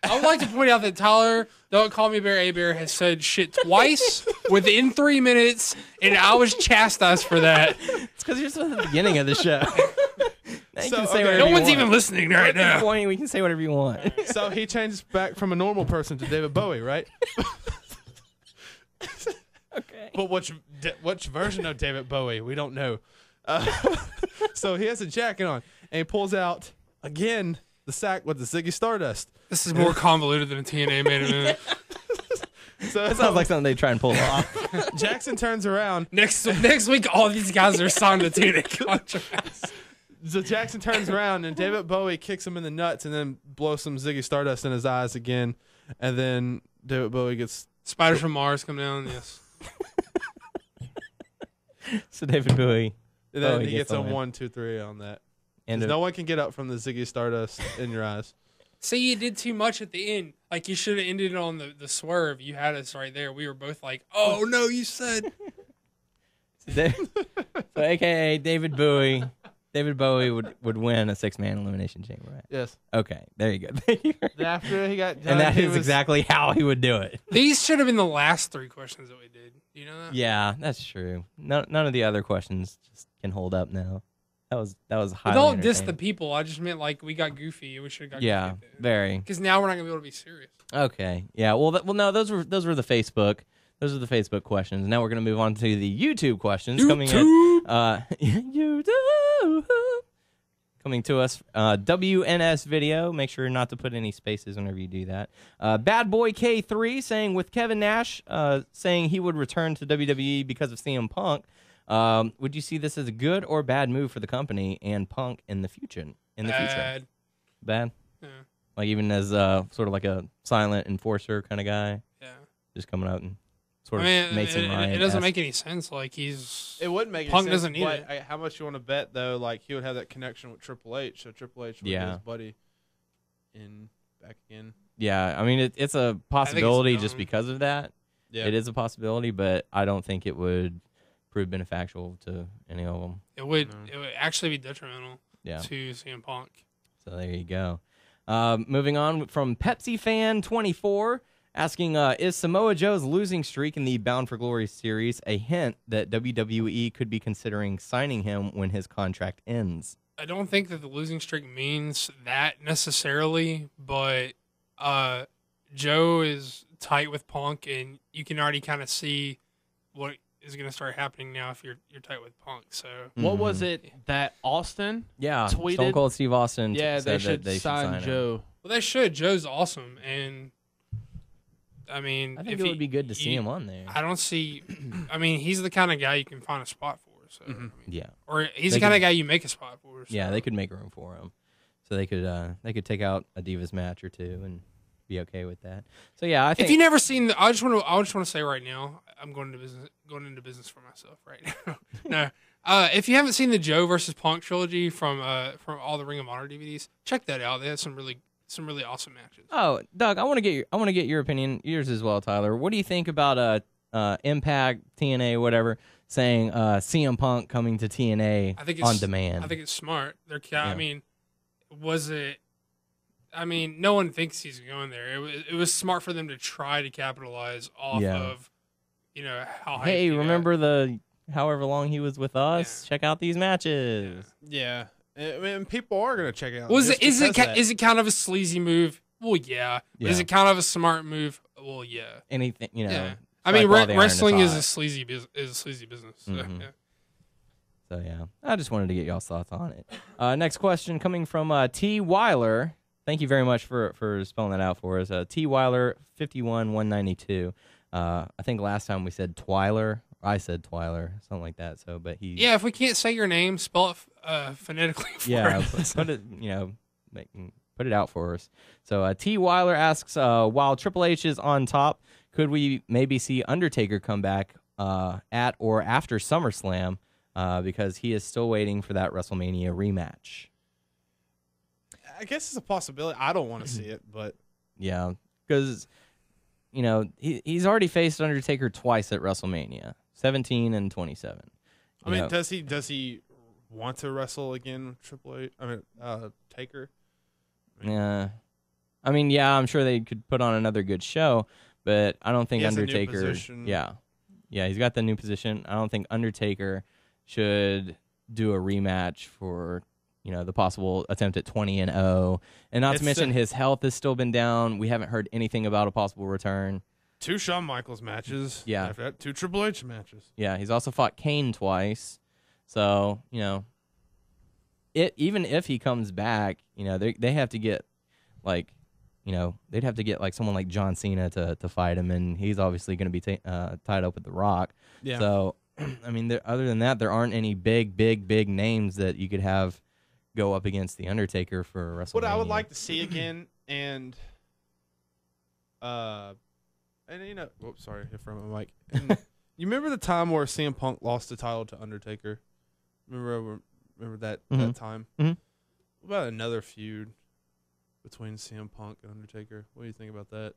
I would like to point out that Tyler, Don't Call Me Bear A Bear, has said shit twice within 3 minutes, and I was chastised for that. It's because you're still at the beginning of the show. You So, can say okay. whatever No you one's want. even listening right At this now. point, we can say whatever you want. So he changes back from a normal person to David Bowie, right? Okay. But which version of David Bowie? We don't know. So he has a jacket on, and he pulls out, again, the sack with the Ziggy Stardust. This is more convoluted than a TNA main event. So That sounds like something they try and pull off. Jackson turns around. Next week, all these guys are signed to TNA contracts. So Jackson turns around, and David Bowie kicks him in the nuts and then blows some Ziggy Stardust in his eyes again. And then David Bowie gets... Spiders from Mars come down. Yes. So David Bowie. And then Bowie he gets the a win. 1, 2, 3 on that. And 'Cause no one can get up from the Ziggy Stardust in your eyes. See, you did too much at the end. Like, you should have ended it on the swerve. You had us right there. We were both like, oh, no, you said. so AKA David Bowie. David Bowie would win a 6-man elimination chamber match. Yes. Okay, there you go. Thank you. After he got done, And that he is was- exactly how he would do it. These should have been the last 3 questions that we did. You know that? Yeah, that's true. None of the other questions just can hold up now. That was But highly don't diss the entertaining. people. I just meant, like, we got goofy. We should have got Yeah, goofy. very. Because now we're not going to be able to be serious. Okay. Yeah. Well, no. Those were the Facebook. Those are the Facebook questions. Now we're gonna move on to the YouTube questions coming in. YouTube. Coming to us, WNS video. Make sure not to put any spaces whenever you do that. Bad Boy K3 saying with Kevin Nash saying he would return to WWE because of CM Punk. Would you see this as a good or bad move for the company and Punk in the future? Bad. Bad. Yeah. Like even as sort of like a silent enforcer kind of guy, Yeah. just coming out and sort of I mean, Mason Ryan. it doesn't make any sense. Like, he's. It wouldn't make any Punk sense, doesn't need but it. how much you want to bet, though? Like, he would have that connection with Triple H, so Triple H would be his buddy back again. Yeah, I mean it's a possibility just dumb. because of that. Yeah. It is a possibility, but I don't think it would prove beneficial to any of them. It would actually be detrimental Yeah. to CM Punk. So there you go. Moving on from Pepsi Fan 24 asking, is Samoa Joe's losing streak in the Bound for Glory series a hint that WWE could be considering signing him when his contract ends? I don't think that the losing streak means that necessarily, but Joe is tight with Punk, and you can already kind of see what is going to start happening now if you're tight with Punk. So What was it that Austin? Yeah, Tweeted- Stone Cold Steve Austin Yeah, said they that should sign him. Joe. well, they should. Joe's awesome, and I mean, I think if it he- would be good to see you- him on there. I don't see. I mean, he's the kind of guy you can find a spot for. So, I mean, Yeah. or he's They the kind could- of guy you make a spot for. So. Yeah, they could make room for him, so they could take out a Divas match or two and be okay with that. So yeah, I think If you never seen, I just want to say right now, I'm going into business for myself right now. No, if you haven't seen the Joe versus Punk trilogy from all the Ring of Honor DVDs, check that out. They have some really awesome matches. Oh, Doug, I want to get your opinion, yours as well, Tyler. What do you think about Impact, TNA, whatever, saying CM Punk coming to TNA I think it's on demand? I think it's smart. I Yeah. mean, was it? I mean, no one thinks he's going there. It was smart for them to try to capitalize off Yeah. of, how. hyped Hey, he got. remember the however long he was with us? Check out these matches. Yeah. I mean, people are going to check it out. Was just it? Is because it? of that. Is it kind of a sleazy move? Well, yeah. Is Yeah. it kind of a smart move? Well, yeah. Anything, Yeah. I strike mean, while the iron wrestling is hot. a sleazy business. So, Mhm. yeah. So yeah, I just wanted to get y'all's thoughts on it. Next question coming from T Weiler. Thank you very much for spelling that out for us. T Weiler 51192. I think last time we said Twiler. I said Twiler, something like that. So, but he Yeah, if we can't say your name, spell it phonetically for yeah us. put it put it out for us. So T Weiler asks, while Triple H is on top, could we maybe see Undertaker come back at or after SummerSlam? Because he is still waiting for that WrestleMania rematch. I guess it's a possibility. I don't want to see it, but Yeah, because he's already faced Undertaker twice at WrestleMania, 17 and 27. I mean, does he want to wrestle again with Triple H? I mean, Taker. yeah, I mean, yeah, I'm sure they could put on another good show, but I don't think He has a new Undertaker. position. Yeah, he's got the new position. I don't think Undertaker should do a rematch for the possible attempt at 20-0, and not to mention his health has still been down. We haven't heard anything about a possible return. 2 Shawn Michaels matches. Yeah. After that, 2 Triple H matches. Yeah, he's also fought Kane twice. So, even if he comes back, they have to get they'd have to get like someone like John Cena to fight him, and he's obviously going to be tied up with The Rock. Yeah. So, I mean, other than that, there aren't any big names that you could have go up against The Undertaker for WrestleMania. What I would like to see again, and whoops, sorry, hit from my mic. And you remember the time where CM Punk lost the title to Undertaker? Remember that time? Mhm. What about another feud between CM Punk and Undertaker? What do you think about that?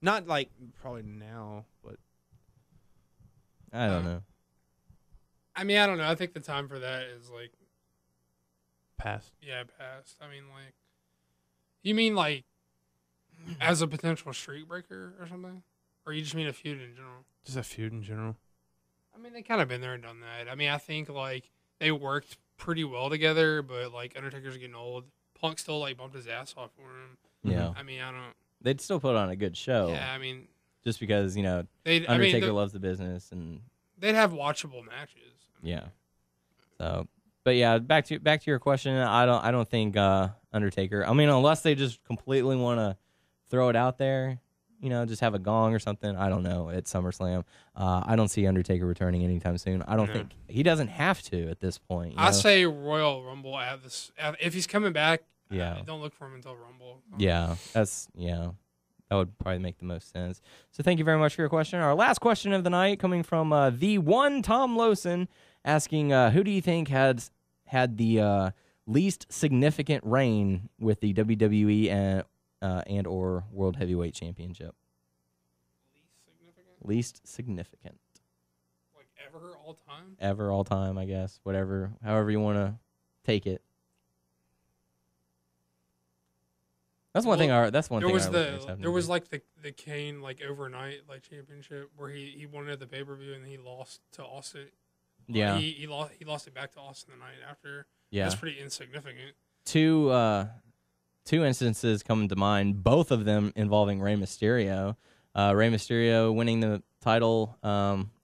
Not like probably now, but I don't know. I mean, I don't know. I think the time for that is like, past. yeah, past. I mean, like, you mean like as a potential streak breaker or something? Or you just mean a feud in general? Just a feud in general. I mean, they kind of been there and done that. I mean, I think like they worked pretty well together, but like Undertaker's getting old. Punk still like bumped his ass off for him. Yeah. I mean, I don't. They'd still put on a good show. Yeah, I mean, Just because, Undertaker loves the business and they'd have watchable matches. yeah. So, but yeah, back to your question, I don't think Undertaker. I mean, unless they just completely want to throw it out there, just have a gong or something. I don't know at SummerSlam. I don't see Undertaker returning anytime soon. I don't think he doesn't have to at this point. I say Royal Rumble if he's coming back. Yeah. Don't look for him until Rumble. Yeah, that would probably make the most sense. So thank you very much for your question. Our last question of the night coming from the one Tom Lawson asking, who do you think had the least significant reign with the WWE and or World Heavyweight Championship? Least significant. Like ever, all time? Ever, all time, I guess. However you want to take it. That's one thing. There was like the Kane like overnight like championship where he won it at the pay per view and he lost to Austin. Yeah, he lost it back to Austin the night after. Yeah, that's pretty insignificant. Two instances come to mind, both of them involving Rey Mysterio. Rey Mysterio winning the title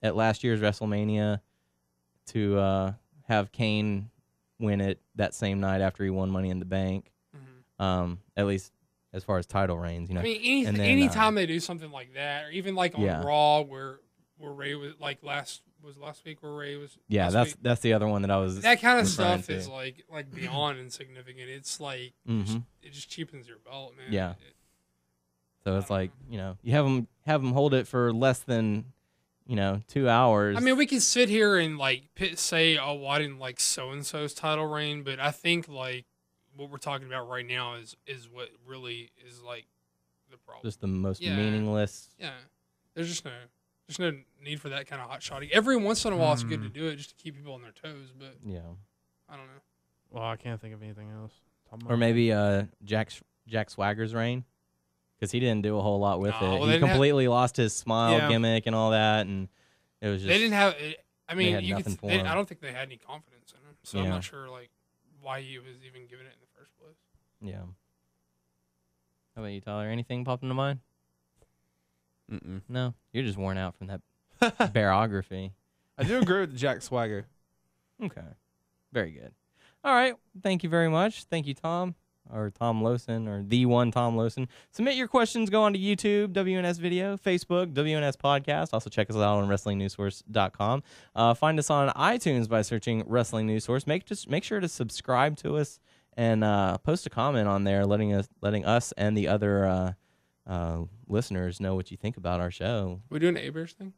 at last year's WrestleMania to have Kane win it that same night after he won Money in the Bank. Mm-hmm. At least as far as title reigns, I mean, anytime they do something like that, or even like on Raw where Ray was like last week where Ray was. Yeah, that's the other one that I was. That kind of stuff is like beyond insignificant. It's like it just cheapens your belt, man. Yeah. So it's like you have them hold it for less than 2 hours. I mean, we can sit here and like say, oh, why didn't like so and so's title reign? But I think like what we're talking about right now is what really is like the problem. Just the most meaningless. Yeah, there's just no need for that kind of hot shotting. Every once in a while, it's good to do it just to keep people on their toes. But yeah, I don't know. Well, I can't think of anything else. Or maybe Jack Swagger's reign, because he didn't do a whole lot with it. He completely lost his smile gimmick and all that, and it was just they didn't have. I mean, I don't think they had any confidence in him, so I'm not sure like why he was even given it in the first place. Yeah. How about you, Tyler? Anything pop into mind? Mm-mm. No, you're just worn out from that biography. I do agree with Jack Swagger. Okay. Very good. All right. Thank you very much. Thank you, Tom, or Tom Lawson, or the one Tom Lawson. Submit your questions. Go on to YouTube, WNS Video, Facebook, WNS Podcast. Also check us out on WrestlingNewsSource.com. Find us on iTunes by searching Wrestling News Source. Make sure to subscribe to us and post a comment on there, letting us and the other listeners know what you think about our show. We doing an A-Bears thing?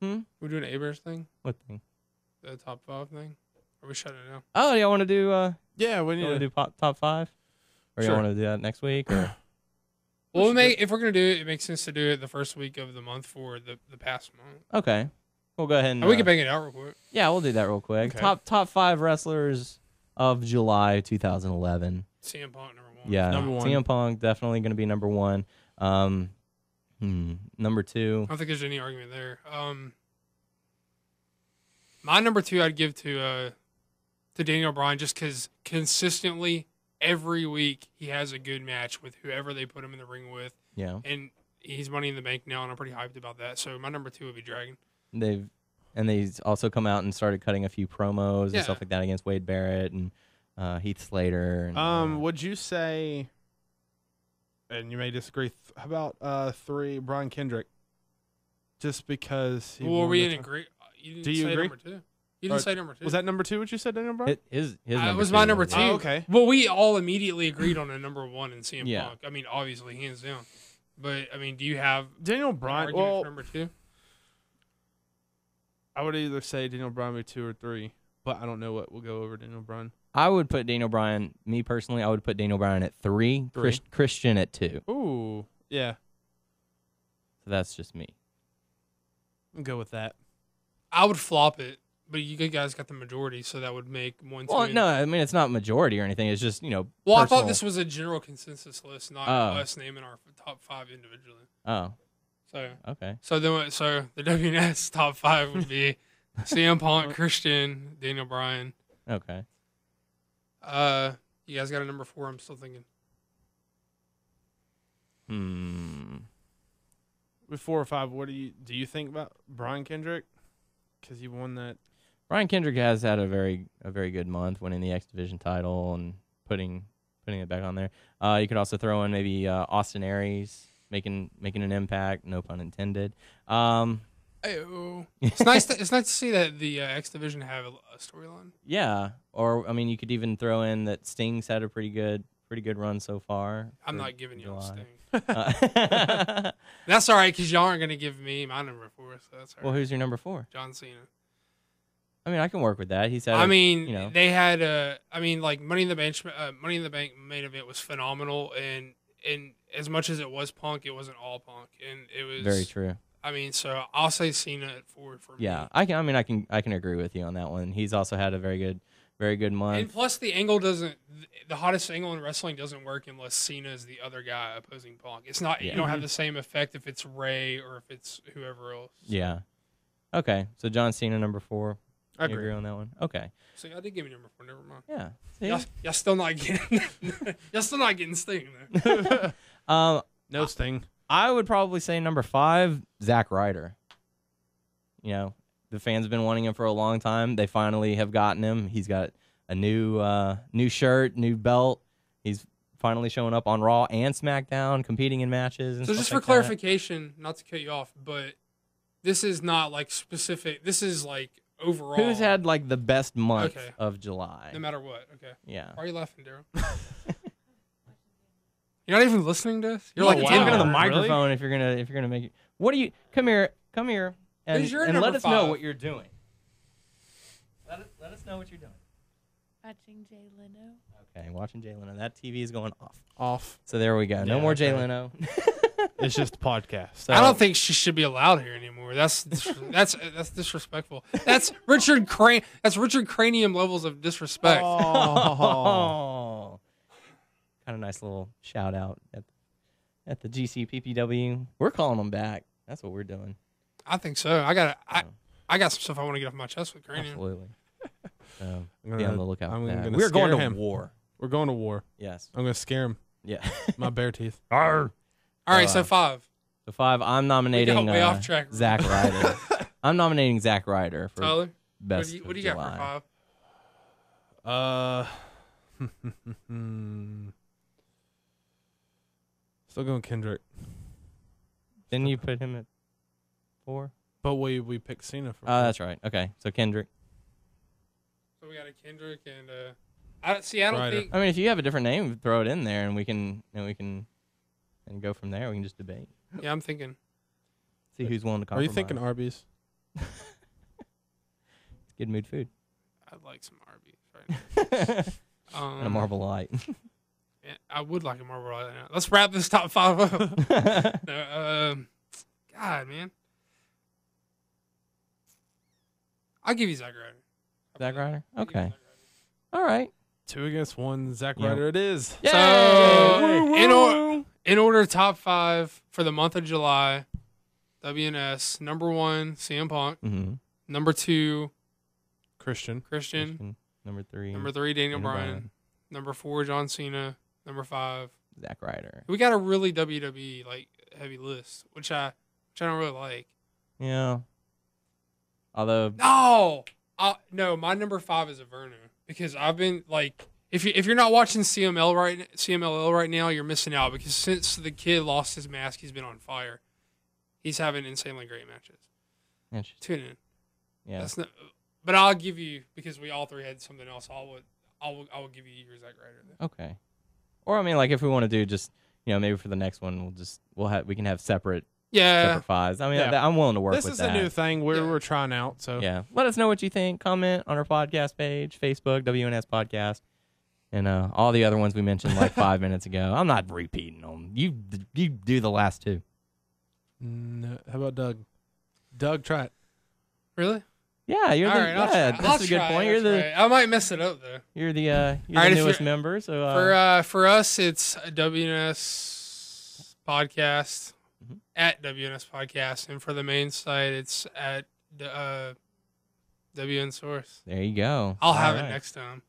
We're doing an A-Bears thing? What thing? The top 5 thing? Or we shut it down? Oh, y'all want to do? Yeah, we need to do top 5, or sure. y'all want to do that next week? Or well, if we're gonna do it, it makes sense to do it the first week of the month for the past month. Okay, we'll go ahead and we can bang it out real quick. Yeah, we'll do that real quick. Okay. Top 5 wrestlers of July 2011. CM Punk number 1. Yeah, number 1. CM Punk definitely going to be number 1. Number 2. I don't think there's any argument there. My number 2 I'd give to to Daniel Bryan just because consistently every week he has a good match with whoever they put him in the ring with. Yeah. And he's Money in the Bank now, and I'm pretty hyped about that. So my number 2 would be Dragon. They've also come out and started cutting a few promos and stuff like that against Wade Barrett and Heath Slater. And, would you say, and you may disagree, how about 3, Brian Kendrick? Just because he Were we in agree? You didn't Do you say agree? number 2. You didn't say number 2. Was that number 2 what you said, Daniel Bryan? his It number was 2 my number 2. Oh, okay. Well, we all immediately agreed on a number 1 in CM Yeah. Punk. I mean, obviously, hands down. But, I mean, do you have Daniel an Bryan, argument well, for number 2? I would either say Daniel Bryan would be 2 or 3, but I don't know what will go over Daniel Bryan. I would put Daniel Bryan, me personally, I would put Daniel Bryan at 3, Christian at 2. Ooh, yeah. So that's just me. I'll go with that. I would flop it, but you guys got the majority, so that would make 1, 2. Well, no, I mean, it's not majority or anything. It's just, Well, personal. I thought this was a general consensus list, not Oh. us naming our top 5 individually. Oh, So, okay. so the WNS top 5 would be CM Punk, Christian, Daniel Bryan. Okay. You guys got a number 4? I'm still thinking. With 4 or 5, what do you think about Brian Kendrick? Because he won that. Brian Kendrick has had a very good month, winning the X Division title and putting it back on there. You could also throw in maybe Austin Aries making an impact, no pun intended. It's nice. It's nice to see that the X Division have a storyline. Yeah, or I mean, you could even throw in that Sting's had a pretty good run so far. I'm for not giving you a July. Sting. Uh, That's all right because y'all aren't going to give me my number 4, so that's all right. well, who's your number 4? John Cena. I mean, I can work with that. He's had. I mean, you know, they had like Money in the Bank main event was phenomenal, and as much as it was Punk, it wasn't all Punk, and it was very true. I mean, so I'll say Cena at 4 for me. Yeah, I can agree with you on that one. He's also had a very good month. And plus, the angle doesn't. The hottest angle in wrestling doesn't work unless Cena is the other guy opposing Punk. It's not. Yeah. You don't have the same effect if it's Ray or if it's whoever else. Yeah. Okay, so John Cena number 4. I You agree. on that one. Okay. So y'all did give me number 4. Never mind. Yeah. See? Y'all still not getting. y'all still not getting Sting though. No Sting. I would probably say number 5, Zack Ryder. You know, the fans have been wanting him for a long time. They finally have gotten him. He's got a new shirt, new belt. He's finally showing up on Raw and SmackDown, competing in matches. And So stuff just for like that. clarification, not to cut you off, but this is not like specific. This is like overall. Who's had like the best month Okay. of July? no matter what? Okay. Yeah. Why are you laughing, Daryl? You're not even listening to us. You're You're like like wow. talking to the Really? microphone if you're gonna make it. What do you? Come here, and Who's your let number us know 5? what you're doing. Let us know what you're doing. Watching Jay Leno. Okay, watching Jay Leno. That TV is going off. Off. So there we go. No Yeah, more Jay okay. Leno. It's just a podcast. So, I don't think she should be allowed here anymore. That's disrespectful. That's Richard Cranium levels of disrespect. Oh. Kind of nice little shout out at the GCPPW. We're calling them back. That's what we're doing. I think so. I got some stuff I want to get off my chest with Cranium. Absolutely. So I'm be on gonna- the lookout I'm for that. gonna We're going to scare him. war. We're going to war. Yes. I'm going to scare him. Yeah. My bare teeth. Arr. All right, so 5. So 5, I'm nominating way off track. Zack Ryder. I'm nominating Zack Ryder for Tyler, best what do you of got July. for 5? Still going Kendrick. Didn't you put him at 4? But we picked Cena for. Oh, that's right. Okay, so Kendrick. So we got a Kendrick and I don't Ryder. think I mean, if you have a different name, throw it in there, and we can go from there. We can just debate. Yeah, I'm thinking. See who's willing to Are you compromise. thinking Arby's? It's good mood food I'd like some Arby's right now. and a Marble Light. Yeah, I would like a Marble right now. Let's wrap this top 5 up. No, God, man. I'll give you Zack Ryder. Zack Ryder. I'll give you Okay. Zack All right. 2 against 1. Zack Yeah. Ryder it is. Yay! So, in order, top 5 for the month of July, WNS, number 1, CM Punk. Mm-hmm. Number 2, Christian. Christian. Number 3. Number 3, Daniel Daniel Bryan. Bryan. Number 4, John Cena. Number 5. Zack Ryder. We got a really WWE like heavy list, which I don't really like. Yeah. Although, No, my number 5 is Averno because I've been like, if you're not watching CMLL right now, you're missing out because since the kid lost his mask, he's been on fire. He's having insanely great matches. interesting. Tune in. Yeah. That's not, but I'll give you because we all 3 had something else. I will give you your Zack Ryder then. Okay. Or I mean, like if we want to do just maybe for the next one we can have separate fives. I mean, Yeah. I'm willing to work This with is that. a new thing we're trying out. So Yeah. Let us know what you think. Comment on our podcast page, Facebook, WNS Podcast, and all the other ones we mentioned like 5 minutes ago. I'm not repeating them. You do the last 2. no, how about Doug? Doug, try it. Really? Yeah, you're All right, I'll try. that's a good point. I might mess it up though. You're the right, if newest you're- member, so For us, it's WNS Podcast at WNS Podcast, and for the main site, it's at WN Source. there you go. I'll All have right. it next time.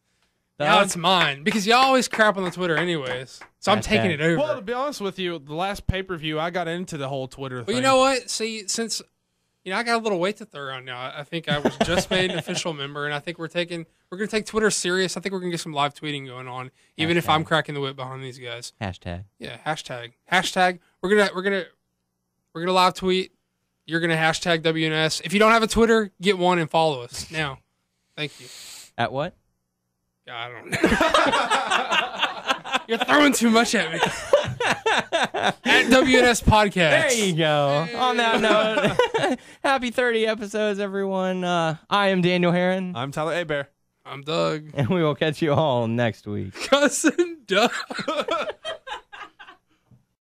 Now it's mine because y'all always crap on the Twitter, anyways. So I'm taking it over. Well, to be honest with you, the last pay-per-view, I got into the whole Twitter thing. Well, you know what? See, since I got a little weight to throw around now. I think I was just made an official member, and I think we're going to take Twitter serious. I think we're going to get some live tweeting going on, even if I'm cracking the whip behind these guys. Hashtag. Yeah, hashtag. We're gonna live tweet. You're gonna hashtag WNS. If you don't have a Twitter, get one and follow us now. Thank you. At what? I don't know. You're throwing too much at me. At WNS Podcast. There you go. On that note, happy 30 episodes, everyone. I am Daniel Herron, I'm Tyler Abear. I'm Doug. and we will catch you all next week. Cousin Doug.